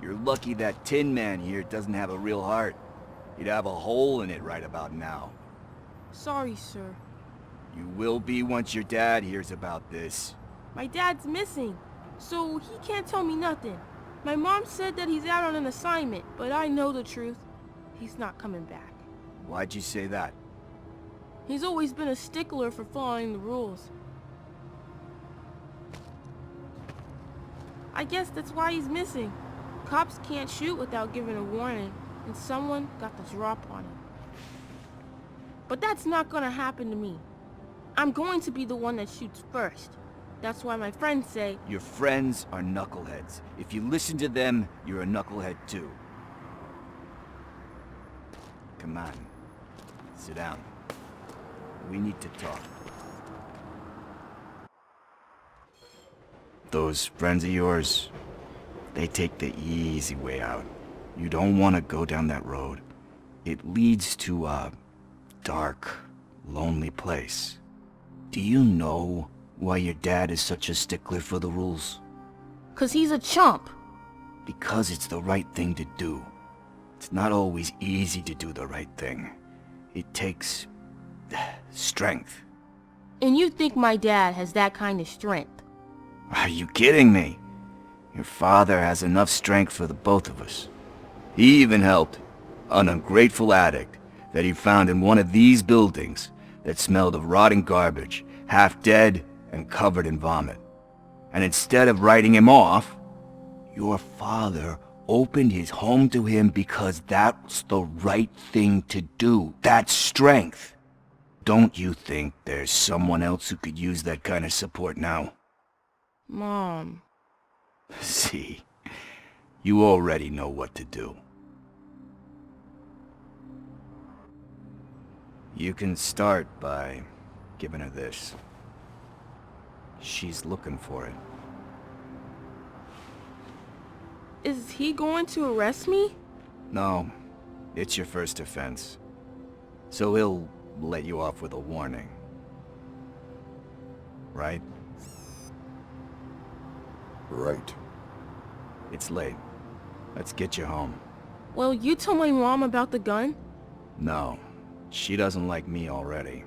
You're lucky that Tin Man here doesn't have a real heart. He'd have a hole in it right about now. Sorry, sir. You will be once your dad hears about this. My dad's missing, so he can't tell me nothing. My mom said that he's out on an assignment, but I know the truth. He's not coming back. Why'd you say that? He's always been a stickler for following the rules. I guess that's why he's missing. Cops can't shoot without giving a warning, and someone got the drop on him. But that's not gonna happen to me. I'm going to be the one that shoots first. That's why my friends say... Your friends are knuckleheads. If you listen to them, you're a knucklehead too. Come on. Sit down. We need to talk. Those friends of yours, they take the easy way out. You don't want to go down that road. It leads to a dark, lonely place. Do you know why your dad is such a stickler for the rules? 'Cause he's a chump. Because it's the right thing to do. It's not always easy to do the right thing. It takes strength. And you think my dad has that kind of strength? Are you kidding me? Your father has enough strength for the both of us. He even helped an ungrateful addict that he found in one of these buildings that smelled of rotting garbage, half dead and covered in vomit. And instead of writing him off, your father opened his home to him because that's the right thing to do. That's strength. Don't you think there's someone else who could use that kind of support now? Mom. See, you already know what to do. You can start by giving her this. She's looking for it. Is he going to arrest me? No, it's your first offense. So he'll let you off with a warning. Right? Right. It's late. Let's get you home. Well, you tell my mom about the gun? No, she doesn't like me already.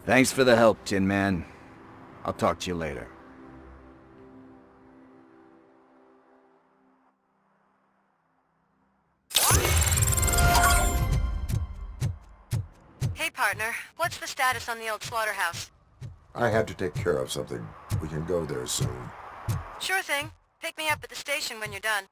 Thanks for the help, Tin Man. I'll talk to you later. Hey, partner. What's the status on the old slaughterhouse? I had to take care of something. We can go there soon. Sure thing. Pick me up at the station when you're done.